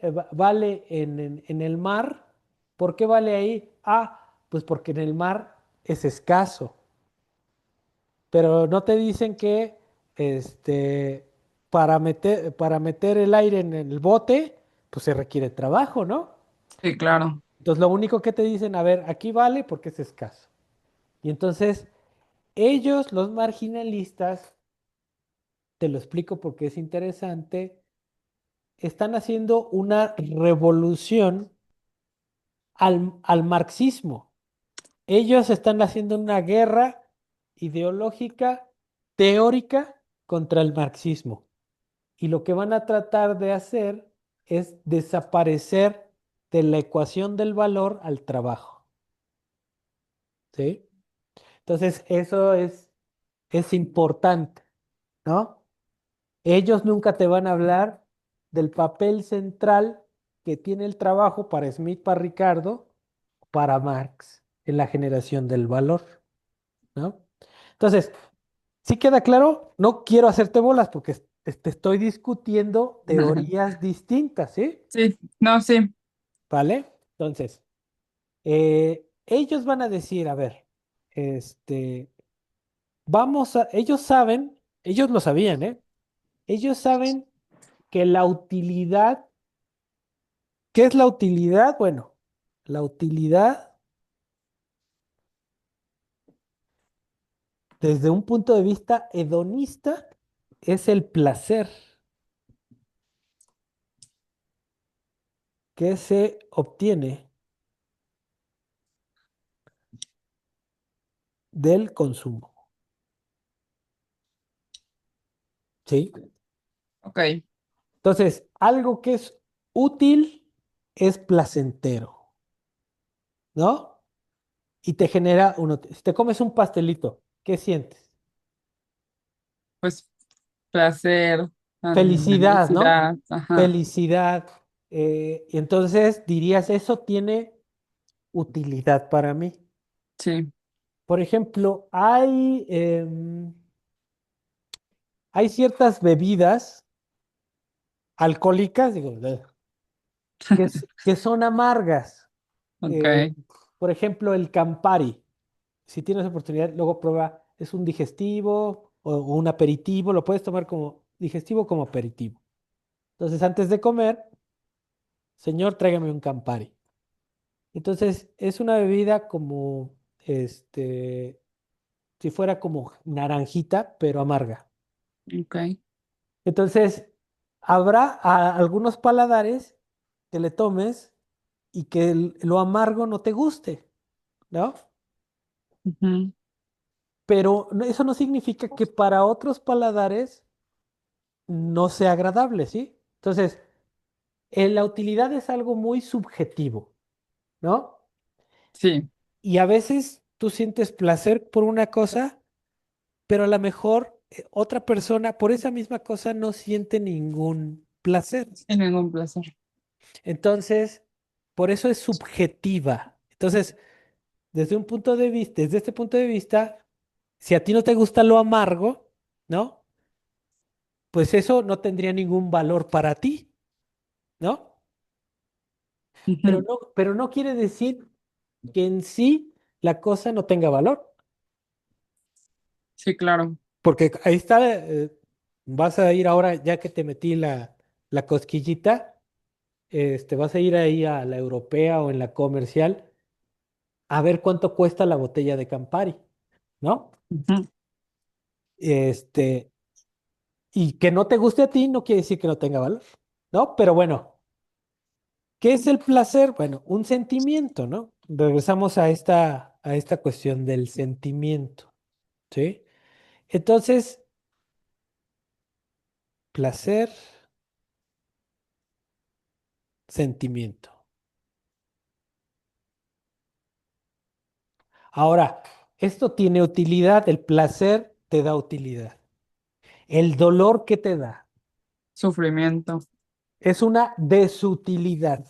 en el mar, ¿por qué vale ahí? Ah, pues porque en el mar es escaso. Pero no te dicen que este, para meter el aire en el bote, pues se requiere trabajo, ¿no? Sí, claro. Entonces lo único que te dicen, a ver, aquí vale porque es escaso. Y entonces ellos, los marginalistas, te lo explico porque es interesante, están haciendo una revolución al marxismo. Ellos están haciendo una guerra ideológica, teórica, contra el marxismo. Y lo que van a tratar de hacer es desaparecer de la ecuación del valor al trabajo. ¿Sí? Entonces, es importante, ¿no? Ellos nunca te van a hablar del papel central que tiene el trabajo para Smith, para Ricardo, para Marx en la generación del valor, ¿no? Entonces, ¿sí queda claro? No quiero hacerte bolas porque te estoy discutiendo teorías distintas, ¿sí? Sí, no, sí. ¿Vale? Entonces, ellos van a decir, a ver, este, ellos saben, ellos lo sabían, ¿eh? Ellos saben que la utilidad, ¿qué es la utilidad? Bueno, la utilidad desde un punto de vista hedonista es el placer que se obtiene del consumo, ¿sí? Ok, Entonces, algo que es útil es placentero, ¿no? Y te genera si te comes un pastelito, ¿qué sientes? pues placer, Felicidad, ¿no? felicidad, ajá, Felicidad. Y entonces dirías, eso tiene utilidad para mí. sí, Por ejemplo, hay ciertas bebidas alcohólicas, digo, que son amargas. Eh, ok, por ejemplo, el Campari. Si tienes oportunidad, luego prueba, es un digestivo o un aperitivo, lo puedes tomar como digestivo o como aperitivo. Entonces, antes de comer, señor, tráigame un Campari. Entonces, es una bebida como, si fuera como naranjita, pero amarga. ok, Entonces, habrá algunos paladares que le tomes y que lo amargo no te guste, ¿no? ujú, Pero eso no significa que para otros paladares no sea agradable, ¿sí? Entonces, la utilidad es algo muy subjetivo, ¿no? sí, Y a veces tú sientes placer por una cosa, pero a lo mejor otra persona por esa misma cosa no siente ningún placer. sin ningún placer. Entonces, por eso es subjetiva. Entonces, desde este punto de vista, si a ti no te gusta lo amargo, ¿no? Pues eso no tendría ningún valor para ti, ¿no? Ujú, Pero no quiere decir que en sí la cosa no tenga valor, sí, claro. porque ahí está, vas a ir ahora, ya que te metí la cosquillita, vas a ir ahí a la europea o en la comercial a ver cuánto cuesta la botella de Campari, ¿no? Ujú, Y que no te guste a ti no quiere decir que no tenga valor, ¿no? Pero bueno, ¿Qué es el placer? Bueno, un sentimiento, ¿no? Regresamos a esta cuestión del sentimiento, ¿sí? Entonces, placer, sentimiento. Ahora, esto tiene utilidad, el placer te da utilidad. El dolor que te da Sufrimiento. es una desutilidad,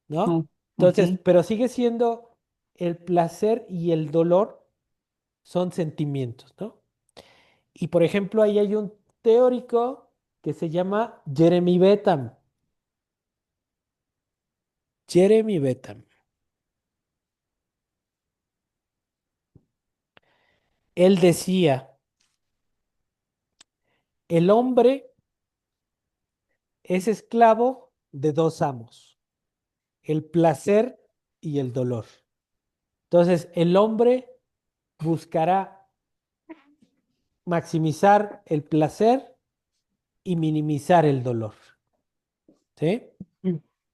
¿no? Oh, ok. Entonces, pero sigue siendo el placer y el dolor son sentimientos, ¿no? Y por ejemplo, ahí hay un teórico que se llama Jeremy Bentham. Jeremy Bentham. Él decía, el hombre es esclavo de dos amos, el placer y el dolor. Entonces, el hombre buscará maximizar el placer y minimizar el dolor, ¿sí?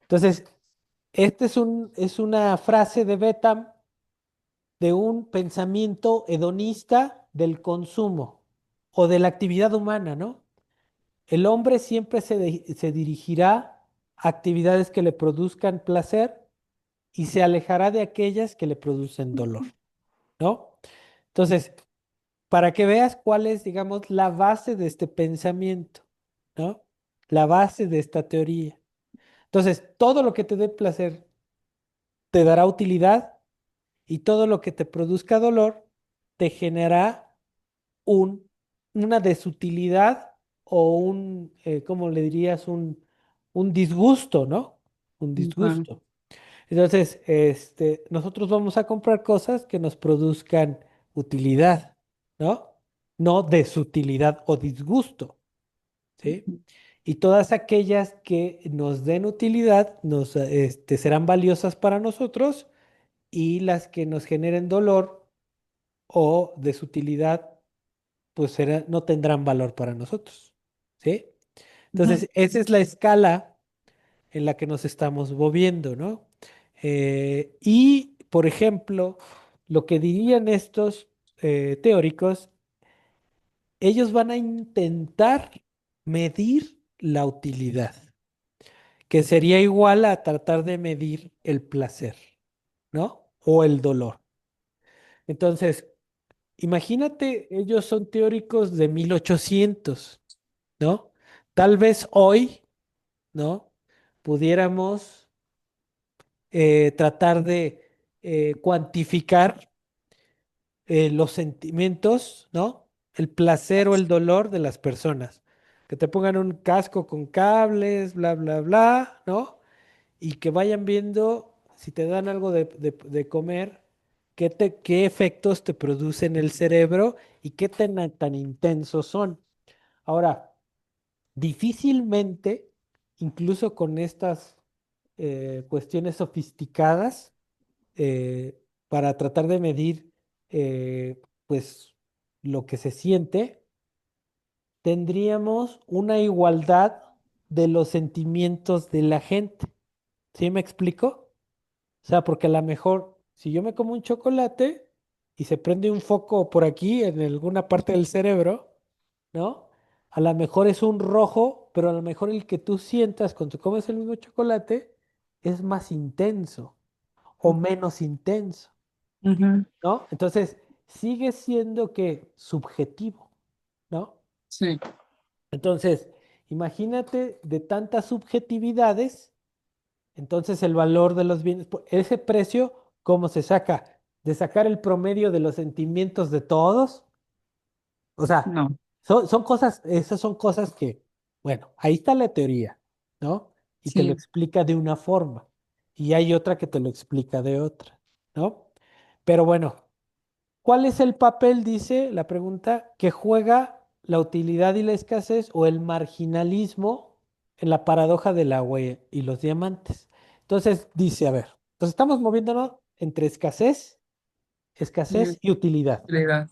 Entonces, este es una frase de Bentham de un pensamiento hedonista del consumo o de la actividad humana, ¿no? El hombre siempre se dirigirá a actividades que le produzcan placer y se alejará de aquellas que le producen dolor, ¿no? Entonces, para que veas cuál es, digamos, la base de este pensamiento, ¿no? La base de esta teoría. Entonces, todo lo que te dé placer te dará utilidad y todo lo que te produzca dolor te genera un, una desutilidad o ¿cómo le dirías? Un disgusto, ¿no? Un Ok. disgusto. Entonces, nosotros vamos a comprar cosas que nos produzcan utilidad, ¿no? No desutilidad o disgusto, ¿sí? Y todas aquellas que nos den utilidad serán valiosas para nosotros y las que nos generen dolor o desutilidad, pues no tendrán valor para nosotros, ¿sí? Ujú. Entonces, esa es la escala en la que nos estamos moviendo, ¿no? Y, por ejemplo, lo que dirían estos teóricos, ellos van a intentar medir la utilidad, que sería igual a tratar de medir el placer, ¿no? O el dolor. Entonces, imagínate, ellos son teóricos de 1800, ¿no? Tal vez hoy, ¿no? Pudiéramos tratar de cuantificar los sentimientos, ¿no? El placer o el dolor de las personas. Que te pongan un casco con cables, bla, bla, bla, ¿no? Y que vayan viendo si te dan algo de comer, qué efectos te produce en el cerebro y qué tan intensos son. Ahora, difícilmente, incluso con estas cuestiones sofisticadas, para tratar de medir, pues, lo que se siente, tendríamos una igualdad de los sentimientos de la gente. ¿Sí me explico? O sea, porque a lo mejor, si yo me como un chocolate y se prende un foco por aquí en alguna parte del cerebro, ¿no? A lo mejor es un rojo, pero a lo mejor el que tú sientas cuando comes el mismo chocolate es más intenso o menos intenso, Ujú. ¿no? Entonces, sigue siendo que subjetivo, ¿no? Sí, Entonces, imagínate de tantas subjetividades, entonces el valor de los bienes, ese precio, ¿cómo se saca? De sacar el promedio de los sentimientos de todos. O sea, no, son cosas, esas son cosas que, bueno, ahí está la teoría, ¿no? Y te lo sí, explica de una forma. Y hay otra que te lo explica de otra, ¿no? Pero bueno, ¿cuál es el papel, dice la pregunta, que juega la utilidad y la escasez o el marginalismo en la paradoja del agua y los diamantes? Entonces dice, a ver, entonces estamos moviéndonos entre y escasez y utilidad, utilidad.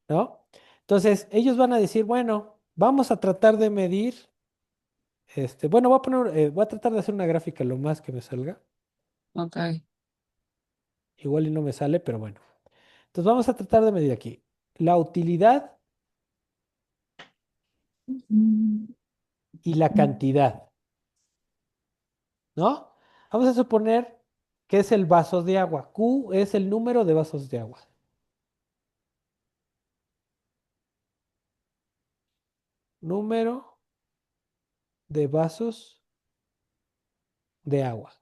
¿no? Entonces ellos van a decir, bueno, vamos a tratar de medir Bueno, voy a tratar de hacer una gráfica lo más que me salga. Ok. Igual y no me sale, pero bueno. Entonces vamos a tratar de medir aquí. La utilidad Mm, y la cantidad, ¿no? Vamos a suponer que es el vaso de agua. Q es el número de vasos de agua. Número de vasos de agua.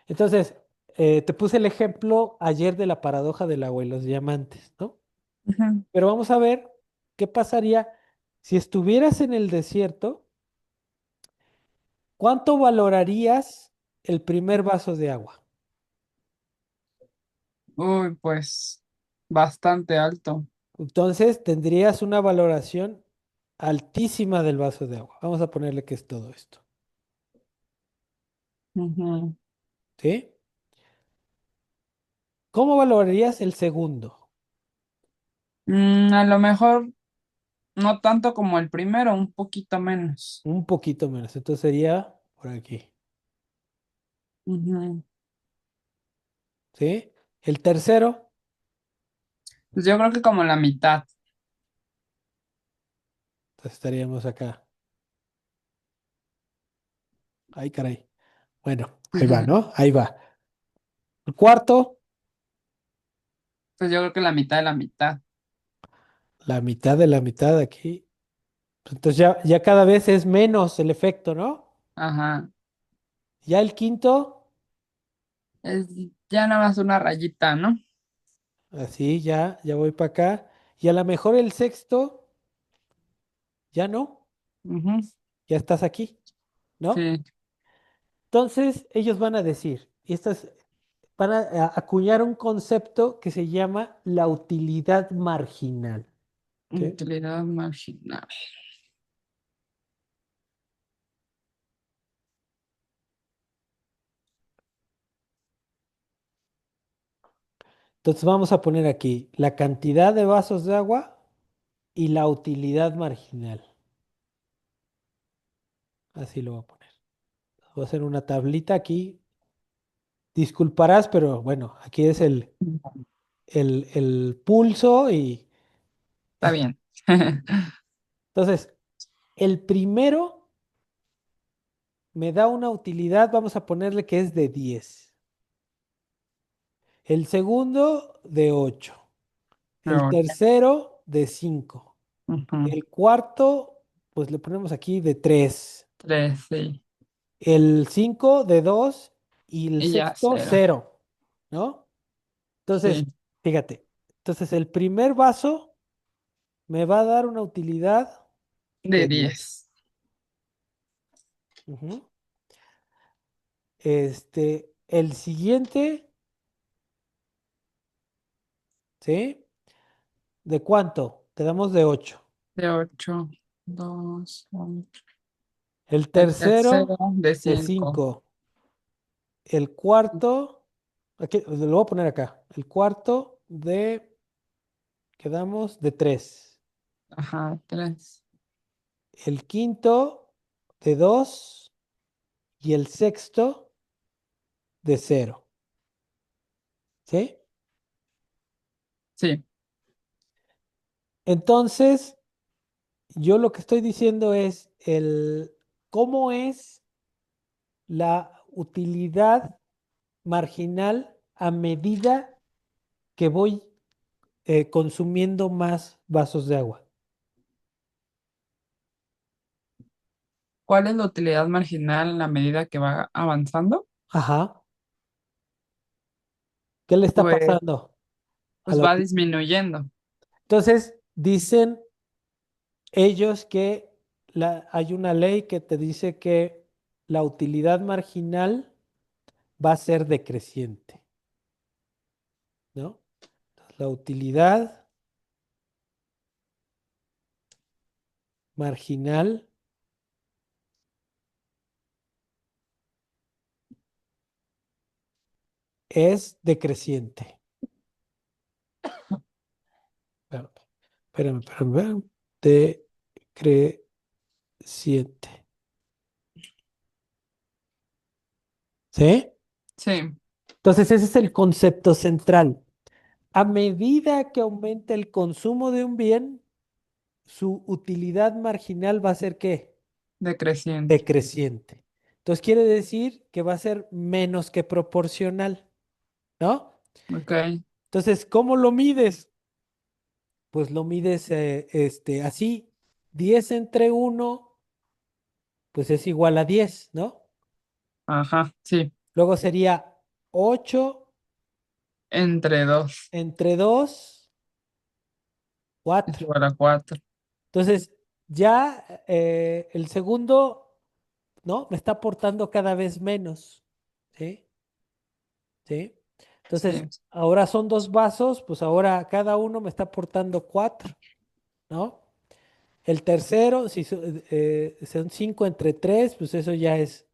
Entonces, te puse el ejemplo ayer de la paradoja del agua y los diamantes, ¿no? ujú. Pero vamos a ver qué pasaría si estuvieras en el desierto. ¿Cuánto valorarías el primer vaso de agua? Uy, pues bastante alto. Entonces, tendrías una valoración altísima del vaso de agua. Vamos a ponerle que es todo esto, Ujú. ¿sí? ¿Cómo valorarías el segundo? A lo mejor no tanto como el primero, un poquito menos. Un poquito menos. Entonces sería por aquí, Ujú. ¿sí? El tercero, Pues yo creo que como la mitad. entonces estaríamos acá. Ay, caray. Bueno, ahí va, ¿no? Ahí va. El cuarto, Pues yo creo que la mitad de la mitad. la mitad de la mitad aquí. Entonces ya cada vez es menos el efecto, ¿no? Ajá. Ya el quinto, Es ya nada más una rayita, ¿no? así, ya voy para acá. Y a lo mejor el sexto, ya no, Ujú. ya estás aquí, ¿no? Sí, Entonces ellos van a decir, van a acuñar un concepto que se llama la utilidad marginal, ¿sí? utilidad marginal. Entonces vamos a poner aquí la cantidad de vasos de agua y la utilidad marginal. Así lo voy a poner. Voy a hacer una tablita aquí. Disculparás, pero bueno, aquí es el pulso y Está bien. entonces el primero me da una utilidad, vamos a ponerle que es de 10. El segundo de 8. El No, tercero de 5. ujú. El cuarto, pues le ponemos aquí de 3. Tres, sí. El 5 de 2 y el Y ya sexto cero. cero, ¿no? Entonces, Sí, fíjate, entonces el primer vaso me va a dar una utilidad de de 10. 10. Ujú. El siguiente, ¿sí? ¿De cuánto? Quedamos de 8. De 8, 2, 8. El El tercero tercero de de 5. 5. El cuarto, aquí, lo voy a poner acá. El cuarto quedamos de 3. Ajá, 3. El quinto de 2 y el sexto de 0. ¿Sí? Sí. Entonces, yo lo que estoy diciendo es cómo es la utilidad marginal a medida que voy consumiendo más vasos de agua. ¿Cuál es la utilidad marginal en la medida que va avanzando? Ajá. ¿Qué le está Pues, pasando a pues la va utilidad? disminuyendo. Entonces, dicen ellos que hay una ley que te dice que la utilidad marginal va a ser decreciente, ¿no? La utilidad marginal es decreciente. Espérame. espérame. Decreciente. ¿Sí? Sí, Entonces ese es el concepto central. A medida que aumenta el consumo de un bien, su utilidad marginal va a ser ¿qué? decreciente. Decreciente. Entonces quiere decir que va a ser menos que proporcional, ¿no? Ok, Entonces, ¿cómo lo mides? Pues lo mides así. 10 entre uno, pues es igual a 10, ¿no? ajá, sí, Luego sería 8 entre 2 entre 2, es 4. igual a 4. Entonces, ya el segundo, ¿no? Me está aportando cada vez menos, ¿sí? ¿Sí? Entonces, Sí. ahora son dos vasos, pues ahora cada uno me está aportando 4, ¿no? El tercero, si son 5 entre 3, pues eso ya es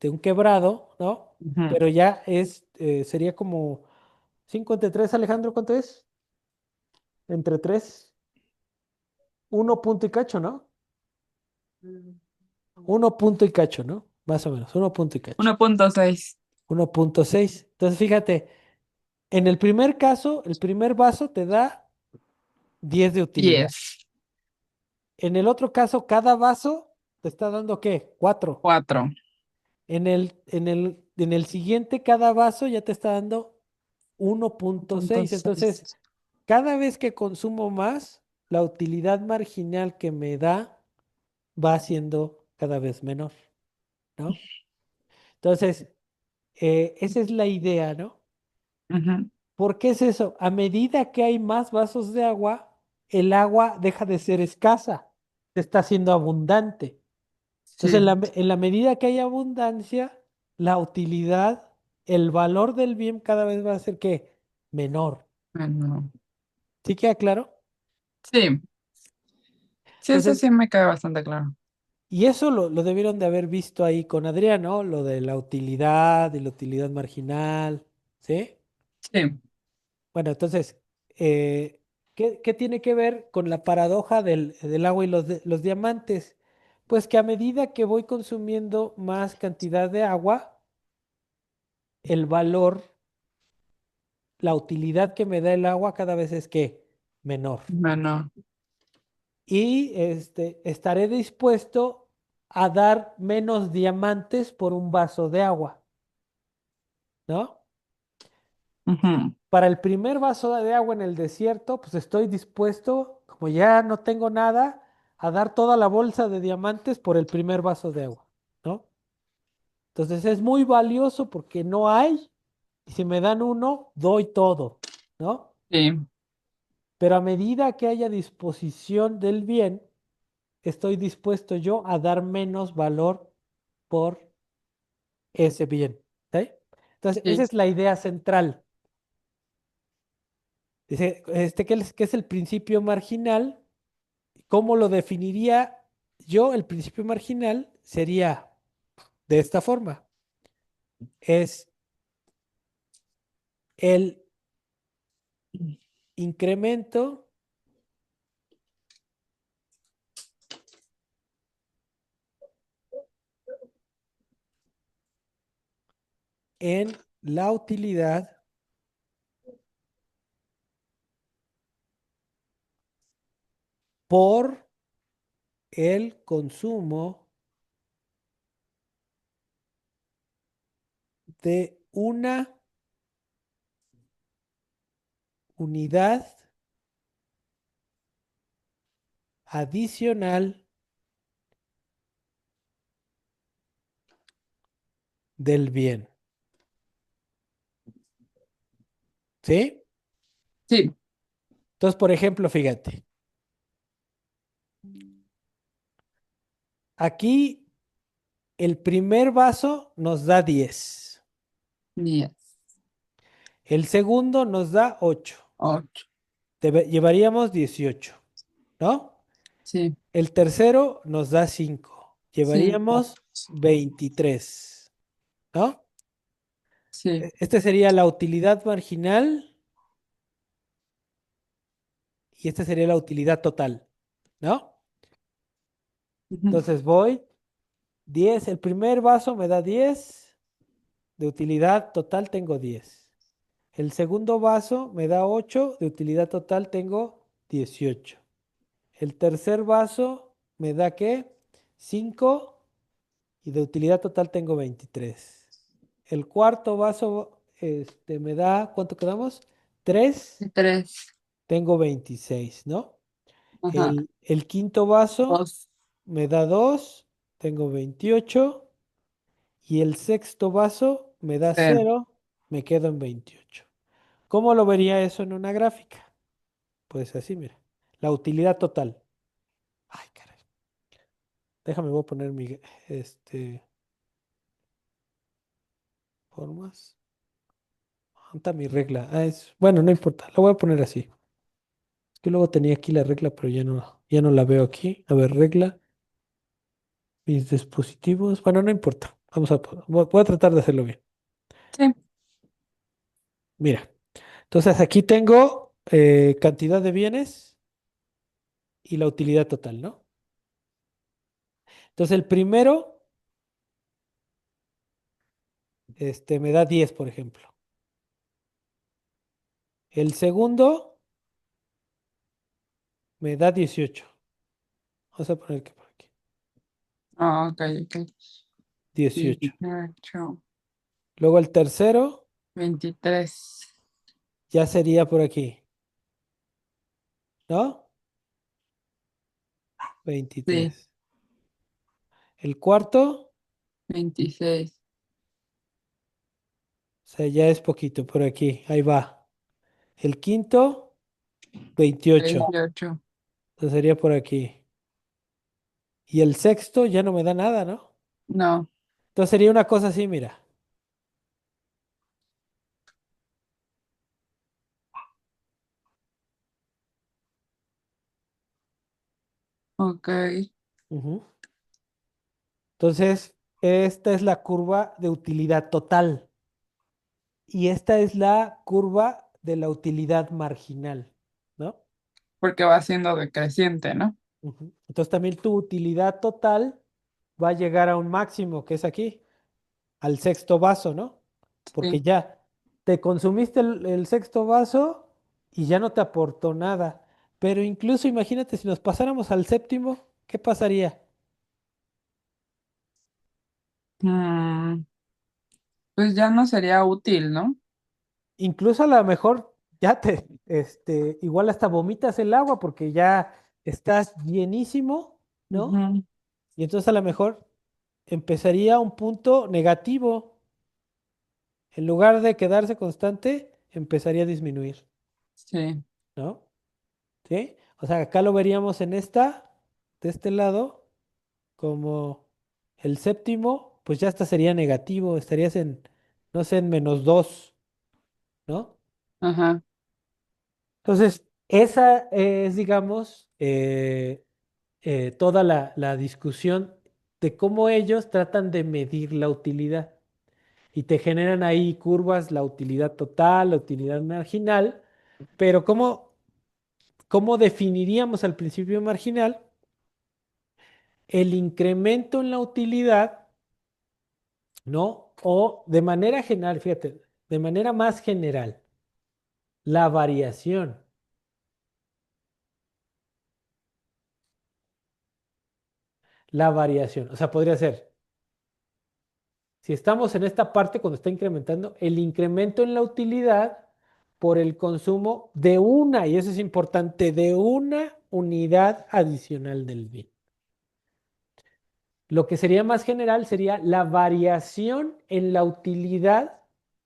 un quebrado, ¿no? Ujú. Pero ya sería como 5 entre 3, Alejandro, ¿cuánto es? Entre 3, uno punto y cacho, ¿no? Uno punto y cacho, ¿no? Más o menos, uno punto y cacho. 1.6. 1.6. Entonces, fíjate, en el primer caso, el primer vaso te da 10 de utilidad. 10. En el otro caso, cada vaso te está dando ¿qué? 4. 4. En el siguiente, cada vaso ya te está dando 1.6. 1.6. Entonces, cada vez que consumo más, la utilidad marginal que me da va siendo cada vez menor, ¿no? Entonces, esa es la idea, ¿no? Ujú. ¿Por qué es eso? A medida que hay más vasos de agua, el agua deja de ser escasa, se está haciendo abundante. Entonces, Sí, en la medida que hay abundancia, la utilidad, el valor del bien cada vez va a ser ¿qué? Menor. bueno. ¿Sí queda claro? Sí, sí, eso Entonces, sí me queda bastante claro. y eso lo debieron de haber visto ahí con Adrián, ¿no? Lo de la utilidad y la utilidad marginal, ¿sí? Sí, Bueno, entonces, ¿qué tiene que ver con la paradoja del agua y los diamantes? Pues que a medida que voy consumiendo más cantidad de agua, el valor, la utilidad que me da el agua cada vez es que menor. bueno. Y estaré dispuesto a dar menos diamantes por un vaso de agua, ¿no? Ujú. Para el primer vaso de agua en el desierto, pues estoy dispuesto, como ya no tengo nada, a dar toda la bolsa de diamantes por el primer vaso de agua, ¿no? Entonces es muy valioso porque no hay, y si me dan uno, doy todo, ¿no? Sí, Pero a medida que haya disposición del bien, estoy dispuesto yo a dar menos valor por ese bien, ¿sí? Entonces, esa sí. es la idea central. Dice, ¿qué es el principio marginal? ¿Cómo lo definiría yo? El principio marginal sería de esta forma. Es el incremento en la utilidad por el consumo de una unidad adicional del bien. ¿Sí? Sí, Entonces, por ejemplo, fíjate, aquí el primer vaso nos da 10. 10. El segundo nos da 8. 8. Llevaríamos 18, ¿no? Sí, El tercero nos da 5. 5. Llevaríamos 23, ¿no? Sí, Este sería la utilidad marginal y esta sería la utilidad total, ¿no? Ujú. Entonces voy 10, el primer vaso me da 10, de utilidad total tengo 10. El segundo vaso me da 8, de utilidad total tengo 18. El tercer vaso me da ¿qué? 5 y de utilidad total tengo 23. El cuarto vaso me da, ¿cuánto quedamos? 3, Y tres. tengo 26, ¿no? Ajá. El quinto vaso Dos. me da 2, tengo 28. Y el sexto vaso me da Cero. 0, me quedo en 28. ¿Cómo lo vería eso en una gráfica? Pues así, mira. La utilidad total. Ay, caray. Déjame, voy a poner mi, formas. ¿Dónde está mi regla? Bueno, no importa. Lo voy a poner así. Es que luego tenía aquí la regla, pero ya no la veo aquí. A ver, regla, mis dispositivos. Bueno, no importa. Voy a tratar de hacerlo bien. Sí. Mira. Entonces aquí tengo cantidad de bienes y la utilidad total, ¿no? Entonces el primero, me da 10, por ejemplo. El segundo me da 18. Vamos a poner que por aquí. Ah, ok, ok. 18. 18. Luego el tercero 23. ya sería por aquí, ¿no? Sí. 23. El cuarto, 26. o sea, ya es poquito por aquí. Ahí va. El quinto, 28. 28. Entonces sería por aquí. Y el sexto ya no me da nada, ¿no? No. Entonces sería una cosa así, mira. Ok. Ujú. Entonces, esta es la curva de utilidad total. Y esta es la curva de la utilidad marginal, ¿no? Porque va siendo decreciente, ¿no? Ujú. Entonces también tu utilidad total va a llegar a un máximo, que es aquí, al sexto vaso, ¿no? Porque Sí. ya te consumiste el sexto vaso y ya no te aportó nada. Pero incluso imagínate si nos pasáramos al séptimo, ¿qué pasaría? Mm, pues ya no sería útil, ¿no? Incluso a lo mejor ya igual hasta vomitas el agua porque ya estás llenísimo, ¿no? Ujú. Y entonces a lo mejor empezaría un punto negativo. En lugar de quedarse constante, empezaría a disminuir, Sí. ¿no? ¿Sí? O sea, acá lo veríamos de este lado, como el séptimo, pues ya hasta sería negativo, estarías en, no sé, en -2, ¿no? Ajá. Entonces, esa es, digamos, toda la discusión de cómo ellos tratan de medir la utilidad y te generan ahí curvas, la utilidad total, la utilidad marginal, pero ¿cómo definiríamos al principio marginal? El incremento en la utilidad, ¿no? O de manera general, fíjate, de manera más general, la variación. La variación. O sea, podría ser, si estamos en esta parte cuando está incrementando, el incremento en la utilidad por el consumo de una, y eso es importante, de una unidad adicional del bien. Lo que sería más general sería la variación en la utilidad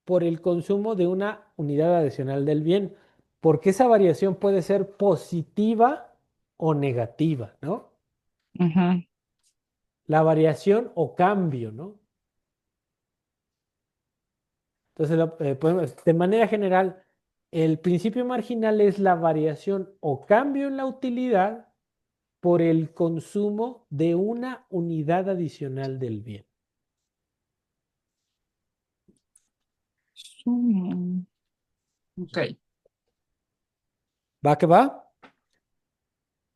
por el consumo de una unidad adicional del bien, porque esa variación puede ser positiva o negativa, ¿no? Ujú. La variación o cambio, ¿no? Entonces, de manera general, el principio marginal es la variación o cambio en la utilidad por el consumo de una unidad adicional del bien. Mm, ok. ¿Va que va?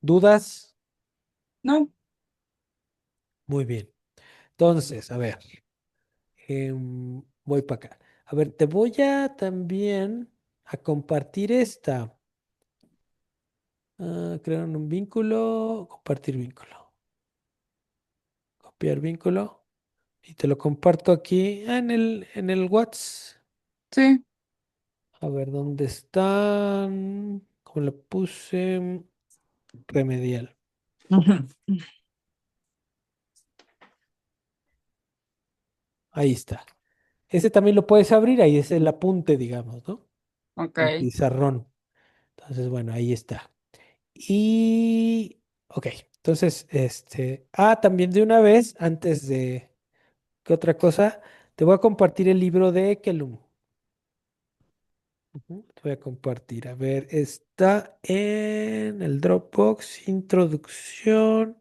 ¿Dudas? No, Muy bien. Entonces, a ver, voy para acá. A ver, te voy a también a compartir esta. Crear un vínculo, compartir vínculo, copiar vínculo y te lo comparto aquí en el WhatsApp. sí. A ver, ¿dónde están? ¿Cómo le puse? Remedial. Ujú. Ahí está. Ese también lo puedes abrir, ahí es el apunte, digamos, ¿no? Ok. El pizarrón. Entonces, bueno, ahí está. Y, ok, entonces, también de una vez, antes de que otra cosa, te voy a compartir el libro de Ekelum. Ujú, te voy a compartir. A ver, está en el Dropbox, introducción,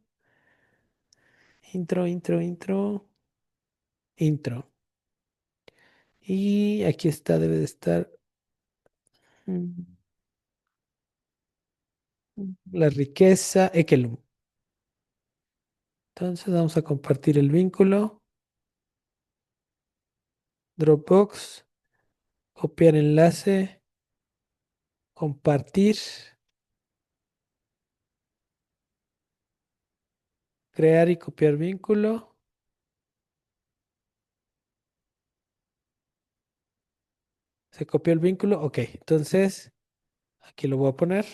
intro. Y aquí está, debe de estar mm, la riqueza Ekelum. Entonces vamos a compartir el vínculo, Dropbox, copiar enlace, compartir, crear y copiar vínculo. Se copió el vínculo. Ok, entonces aquí lo voy a poner.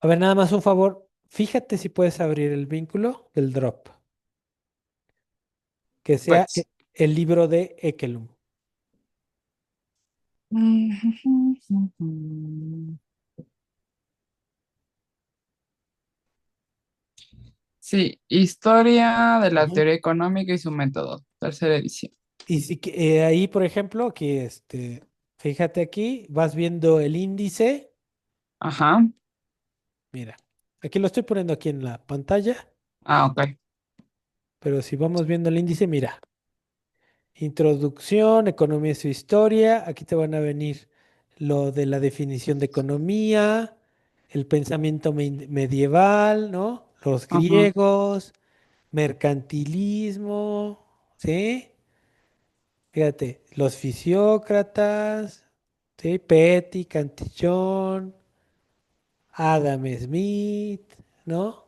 A ver, nada más un favor. Fíjate si puedes abrir el vínculo del drop, que sea Pues. el libro de Ekelum. Sí, Historia de la Ujú. teoría económica y su método, tercera edición. Y si ahí, por ejemplo, aquí, fíjate aquí, vas viendo el índice. Ajá. Mira, aquí lo estoy poniendo aquí en la pantalla, Ah, ok. pero si vamos viendo el índice, mira, introducción, economía y su historia. Aquí te van a venir lo de la definición de economía, el pensamiento medieval, ¿no? Los Ajá. griegos, mercantilismo, ¿sí? Fíjate, los fisiócratas, ¿sí? Petty, Cantillon, Adam Smith, ¿no?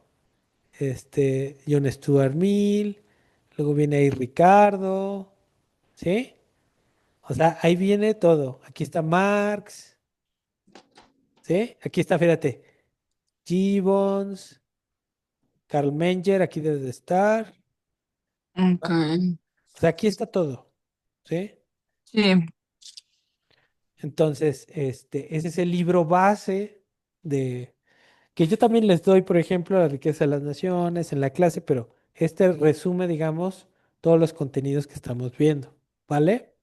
John Stuart Mill, luego viene ahí Ricardo, ¿sí? O sea, ahí viene todo. Aquí está Marx, ¿sí? Aquí está, fíjate, Gibbons, Karl Menger, aquí debe de estar. Ok. O sea, aquí está todo, ¿sí? Sí, Entonces, ese es el libro base de que yo también les doy, por ejemplo, La riqueza de las naciones en la clase, pero este resume, digamos, todos los contenidos que estamos viendo, ¿vale?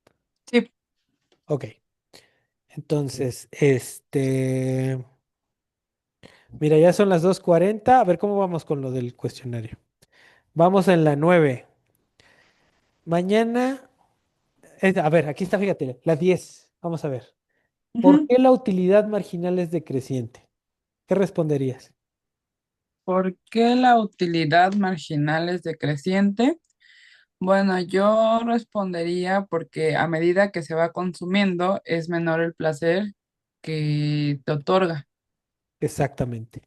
sí. Ok. Entonces, mira, ya son las 2:40. A ver cómo vamos con lo del cuestionario. Vamos en la 9. Mañana, a ver, aquí está, fíjate, la 10. Vamos a ver. ¿Por Ujú. qué la utilidad marginal es decreciente? ¿Qué responderías? ¿Por qué la utilidad marginal es decreciente? Bueno, yo respondería porque a medida que se va consumiendo es menor el placer que te otorga. Exactamente.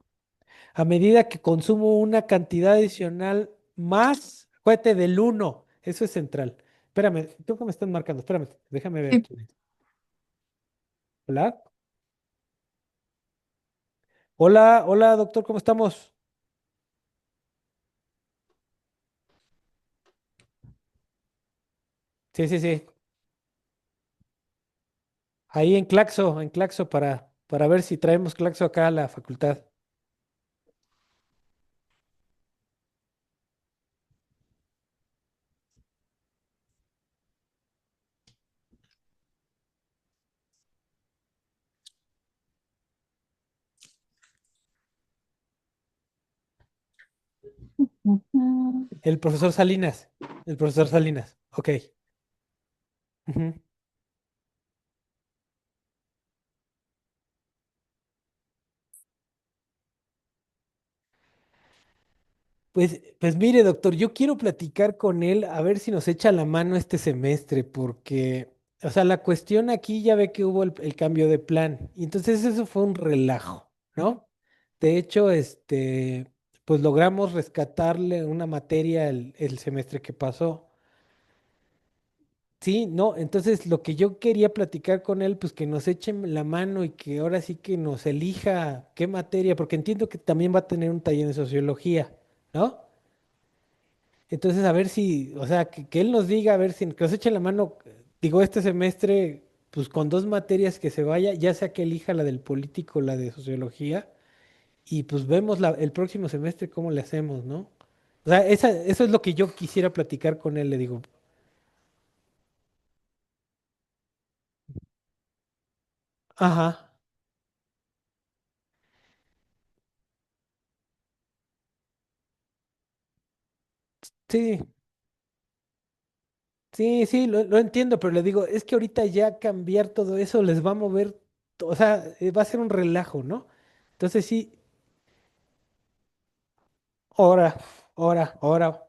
A medida que consumo una cantidad adicional más, acuérdate del uno. Eso es central. Espérame, creo que me están marcando. Espérame, déjame ver Sí. quién es. Hola. Hola, hola, doctor, ¿cómo estamos? Sí, sí, sí. Ahí en Claxo, para ver si traemos Claxo acá a la facultad. Ujú. El profesor Salinas. El profesor Salinas. Ok. Ujú. Pues mire, doctor, yo quiero platicar con él a ver si nos echa la mano este semestre, porque, o sea, la cuestión aquí ya ve que hubo el cambio de plan, y entonces eso fue un relajo, ¿no? De hecho, pues logramos rescatarle una materia el semestre que pasó. Sí, no, entonces lo que yo quería platicar con él, pues que nos echen la mano y que ahora sí que nos elija qué materia, porque entiendo que también va a tener un taller de sociología, ¿no? Entonces, a ver si, o sea, que él nos diga, a ver si que nos eche la mano, digo, este semestre, pues con dos materias que se vaya, ya sea que elija la del político, la de sociología, y pues vemos el próximo semestre cómo le hacemos, ¿no? O sea, eso es lo que yo quisiera platicar con él, le digo. Ajá, sí, sí, sí, lo entiendo, pero le digo, es que ahorita ya cambiar todo eso les va a mover, o sea, va a ser un relajo, ¿no? Entonces sí, ahora, ahora.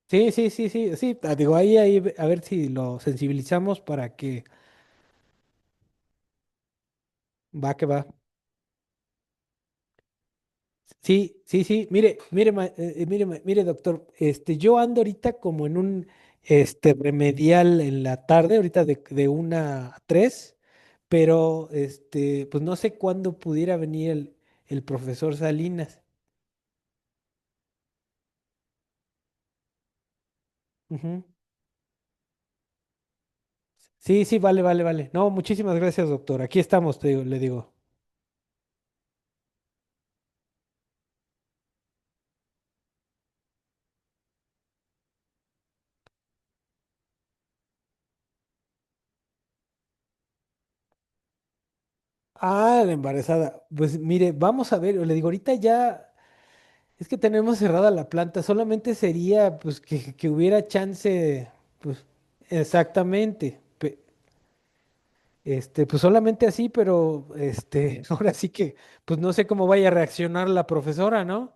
Sí, sí, sí, sí, sí, digo, ahí, a ver si lo sensibilizamos para que va que va. Sí, sí, sí, mire, mire, mire, doctor, yo ando ahorita como en un, remedial en la tarde, ahorita de 1 a 3, pero, pues no sé cuándo pudiera venir el profesor Salinas. Ujú. Sí, sí, vale, vale, vale. No, muchísimas gracias, doctor. Aquí estamos, le digo. Ah, la embarazada. Pues mire, vamos a ver, le digo, ahorita ya es que tenemos cerrada la planta, solamente sería pues que hubiera chance, pues exactamente, pues solamente así, pero ahora sí que pues no sé cómo vaya a reaccionar la profesora, ¿no?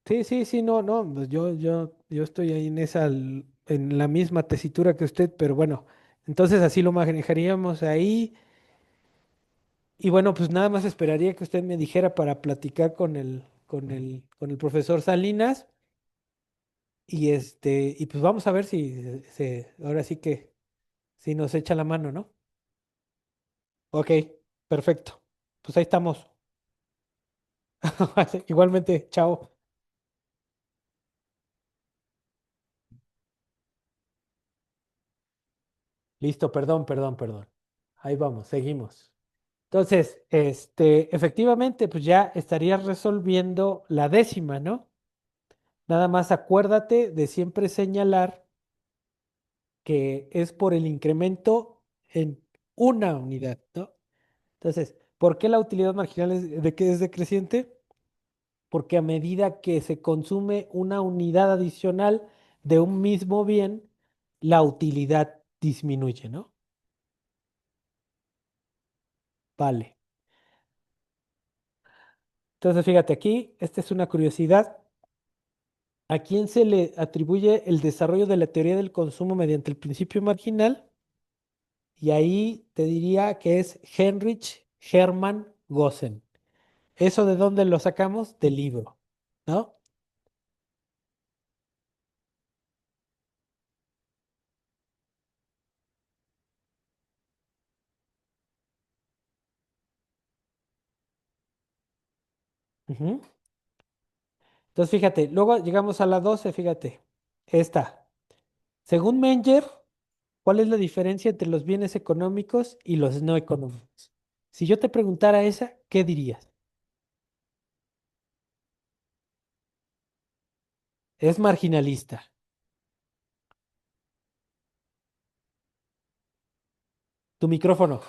Sí, sí, sí, no, no, pues yo estoy ahí en la misma tesitura que usted, pero bueno, entonces así lo manejaríamos ahí. Y bueno, pues nada más esperaría que usted me dijera para platicar con el profesor Salinas y pues vamos a ver si ahora sí que si nos echa la mano, ¿no? Ok, perfecto. Pues ahí estamos. Igualmente, chao. Listo, perdón, perdón, perdón. Ahí vamos, seguimos. Entonces, efectivamente, pues ya estarías resolviendo la décima, ¿no? Nada más acuérdate de siempre señalar que es por el incremento en una unidad, ¿no? Entonces, ¿por qué la utilidad marginal de que es decreciente? Porque a medida que se consume una unidad adicional de un mismo bien, la utilidad disminuye, ¿no? Vale. Entonces, fíjate aquí, esta es una curiosidad. ¿A quién se le atribuye el desarrollo de la teoría del consumo mediante el principio marginal? Y ahí te diría que es Heinrich Hermann Gossen. ¿Eso de dónde lo sacamos? Del libro, ¿no? Ujú. Entonces, fíjate, luego llegamos a la 12, fíjate. Esta. Según Menger, ¿cuál es la diferencia entre los bienes económicos y los no económicos? Si yo te preguntara esa, ¿qué dirías? Es marginalista. tu micrófono,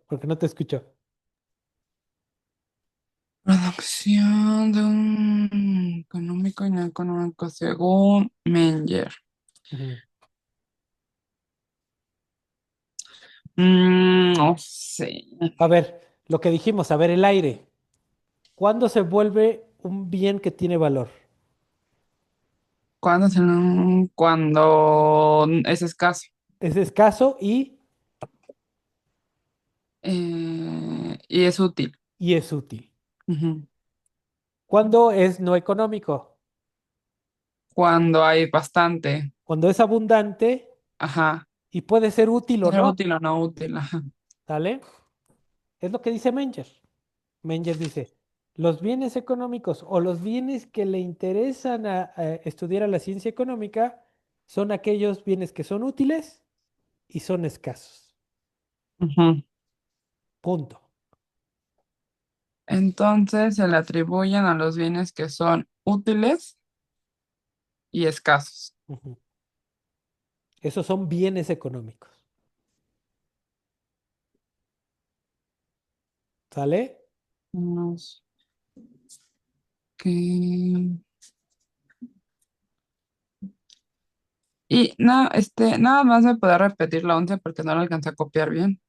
porque no te escucho. Producción de un económico y no económico según Menger. Ujú. No sé. A ver, lo que dijimos, a ver, el aire. ¿Cuándo se vuelve un bien que tiene valor? Cuando es escaso Es escaso y es útil. y es útil. Ujú. ¿Cuándo es no económico? Cuando hay bastante. Cuando es abundante Ajá. y puede ser útil o ¿Será no. útil o no útil? Ajá. ¿Sale? Es lo que dice Menger. Menger dice, los bienes económicos o los bienes que le interesan a estudiar a la ciencia económica son aquellos bienes que son útiles y son escasos. Ujú. Punto. Entonces se le atribuyen a los bienes que son útiles y escasos. Ujú. Esos son bienes económicos. ¿Sale? Unos que... Y no, nada más me puede repetir la 11 porque no lo alcancé a copiar bien.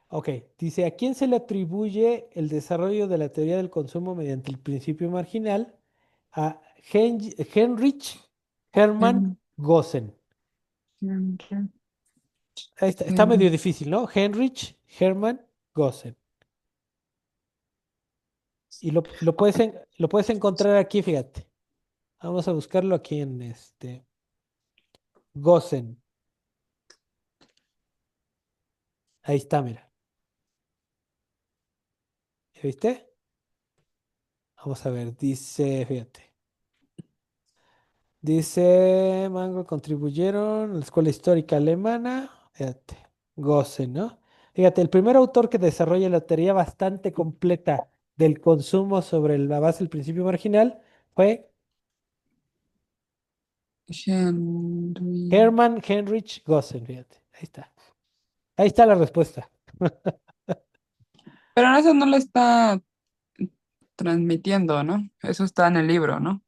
Ok, dice, ¿a quién se le atribuye el desarrollo de la teoría del consumo mediante el principio marginal? A Heinrich Hermann Bien, Gossen. bien, bien, Ahí está, está medio bien. difícil, ¿no? Heinrich Hermann Gossen. Y lo puedes encontrar aquí, fíjate. Vamos a buscarlo aquí en este Gossen. Ahí está, mira. ¿Ya viste? Vamos a ver, dice, fíjate. Dice, Mango contribuyeron a la escuela histórica alemana. Fíjate, Gossen, ¿no? Fíjate, el primer autor que desarrolla la teoría bastante completa del consumo sobre la base del principio marginal fue Henry. Hermann Heinrich Gossen, fíjate. Ahí está. Ahí está la respuesta. Pero eso no lo está transmitiendo, ¿no? Eso está en el libro, ¿no?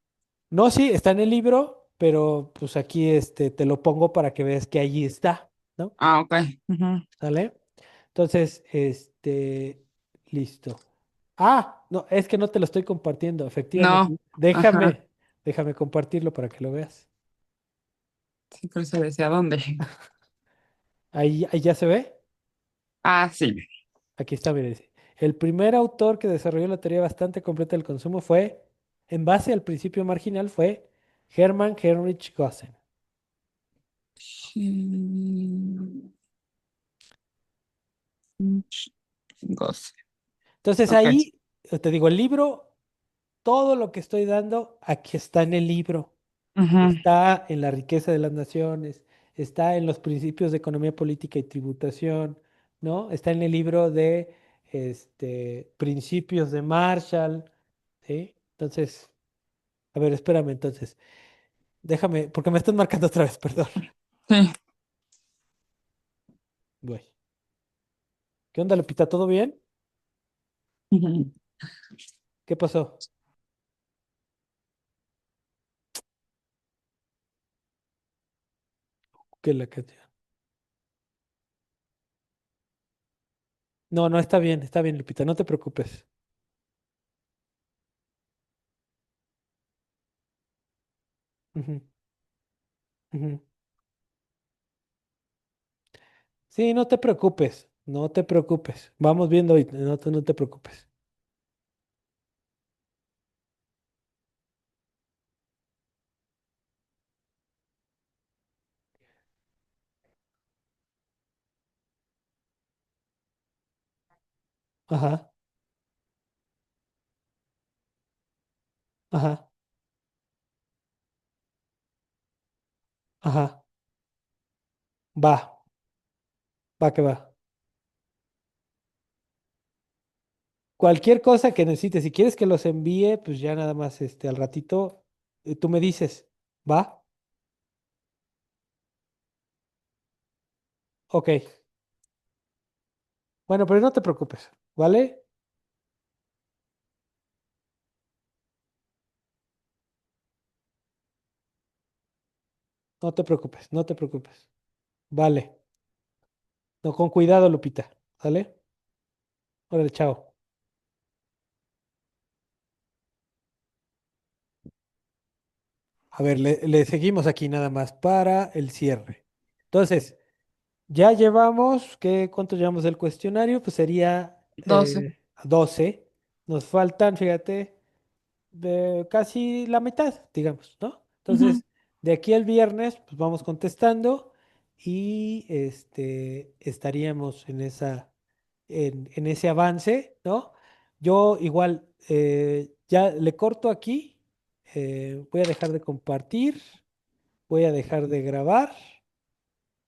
No, sí, está en el libro, pero pues aquí te lo pongo para que veas que allí está, ¿no? Ah, ok. Ujú. ¿Sale? Entonces, listo. Ah, no, es que no te lo estoy compartiendo, No. efectivamente. Ajá. Déjame compartirlo para que lo veas. Sí, pero se decía dónde. Ahí ya se ve. Ah, sí. Aquí está, mire, dice. El primer autor que desarrolló la teoría bastante completa del consumo fue, en base al principio marginal, fue Hermann Heinrich Gossen. Goce. Entonces Ok. ahí, te digo, el libro, todo lo que estoy dando, aquí está en el libro. Ujú. Está en la riqueza de las naciones, está en los principios de economía política y tributación, ¿no? Está en el libro de principios de Marshall, ¿sí? Entonces, a ver, espérame entonces. Déjame, porque me están marcando otra vez, perdón. Sí. Voy. ¿Qué onda, Lupita? ¿Todo bien? Ujú. ¿Qué pasó? ¿Qué la canción? No, no, está bien, Lupita, no te preocupes. Ujú, ujú. Sí, no te preocupes, no te preocupes. Vamos viendo y no te preocupes. Ajá, ajá, ajá. Va, va que va. Cualquier cosa que necesites, si quieres que los envíe, pues ya nada más al ratito, tú me dices, ¿va? Ok, Bueno, pero no te preocupes, ¿vale? No te preocupes, no te preocupes. Vale. No, con cuidado, Lupita. ¿Sale? Órale, chao. A ver, le seguimos aquí nada más para el cierre. Entonces, ya llevamos, ¿cuánto llevamos del cuestionario? Pues sería 12. 12. Nos faltan, fíjate, casi la mitad, digamos, ¿no? Ujú. Entonces, de aquí al viernes, pues vamos contestando y estaríamos en ese avance, ¿no? Yo igual, ya le corto aquí, voy a dejar de compartir, voy a dejar de grabar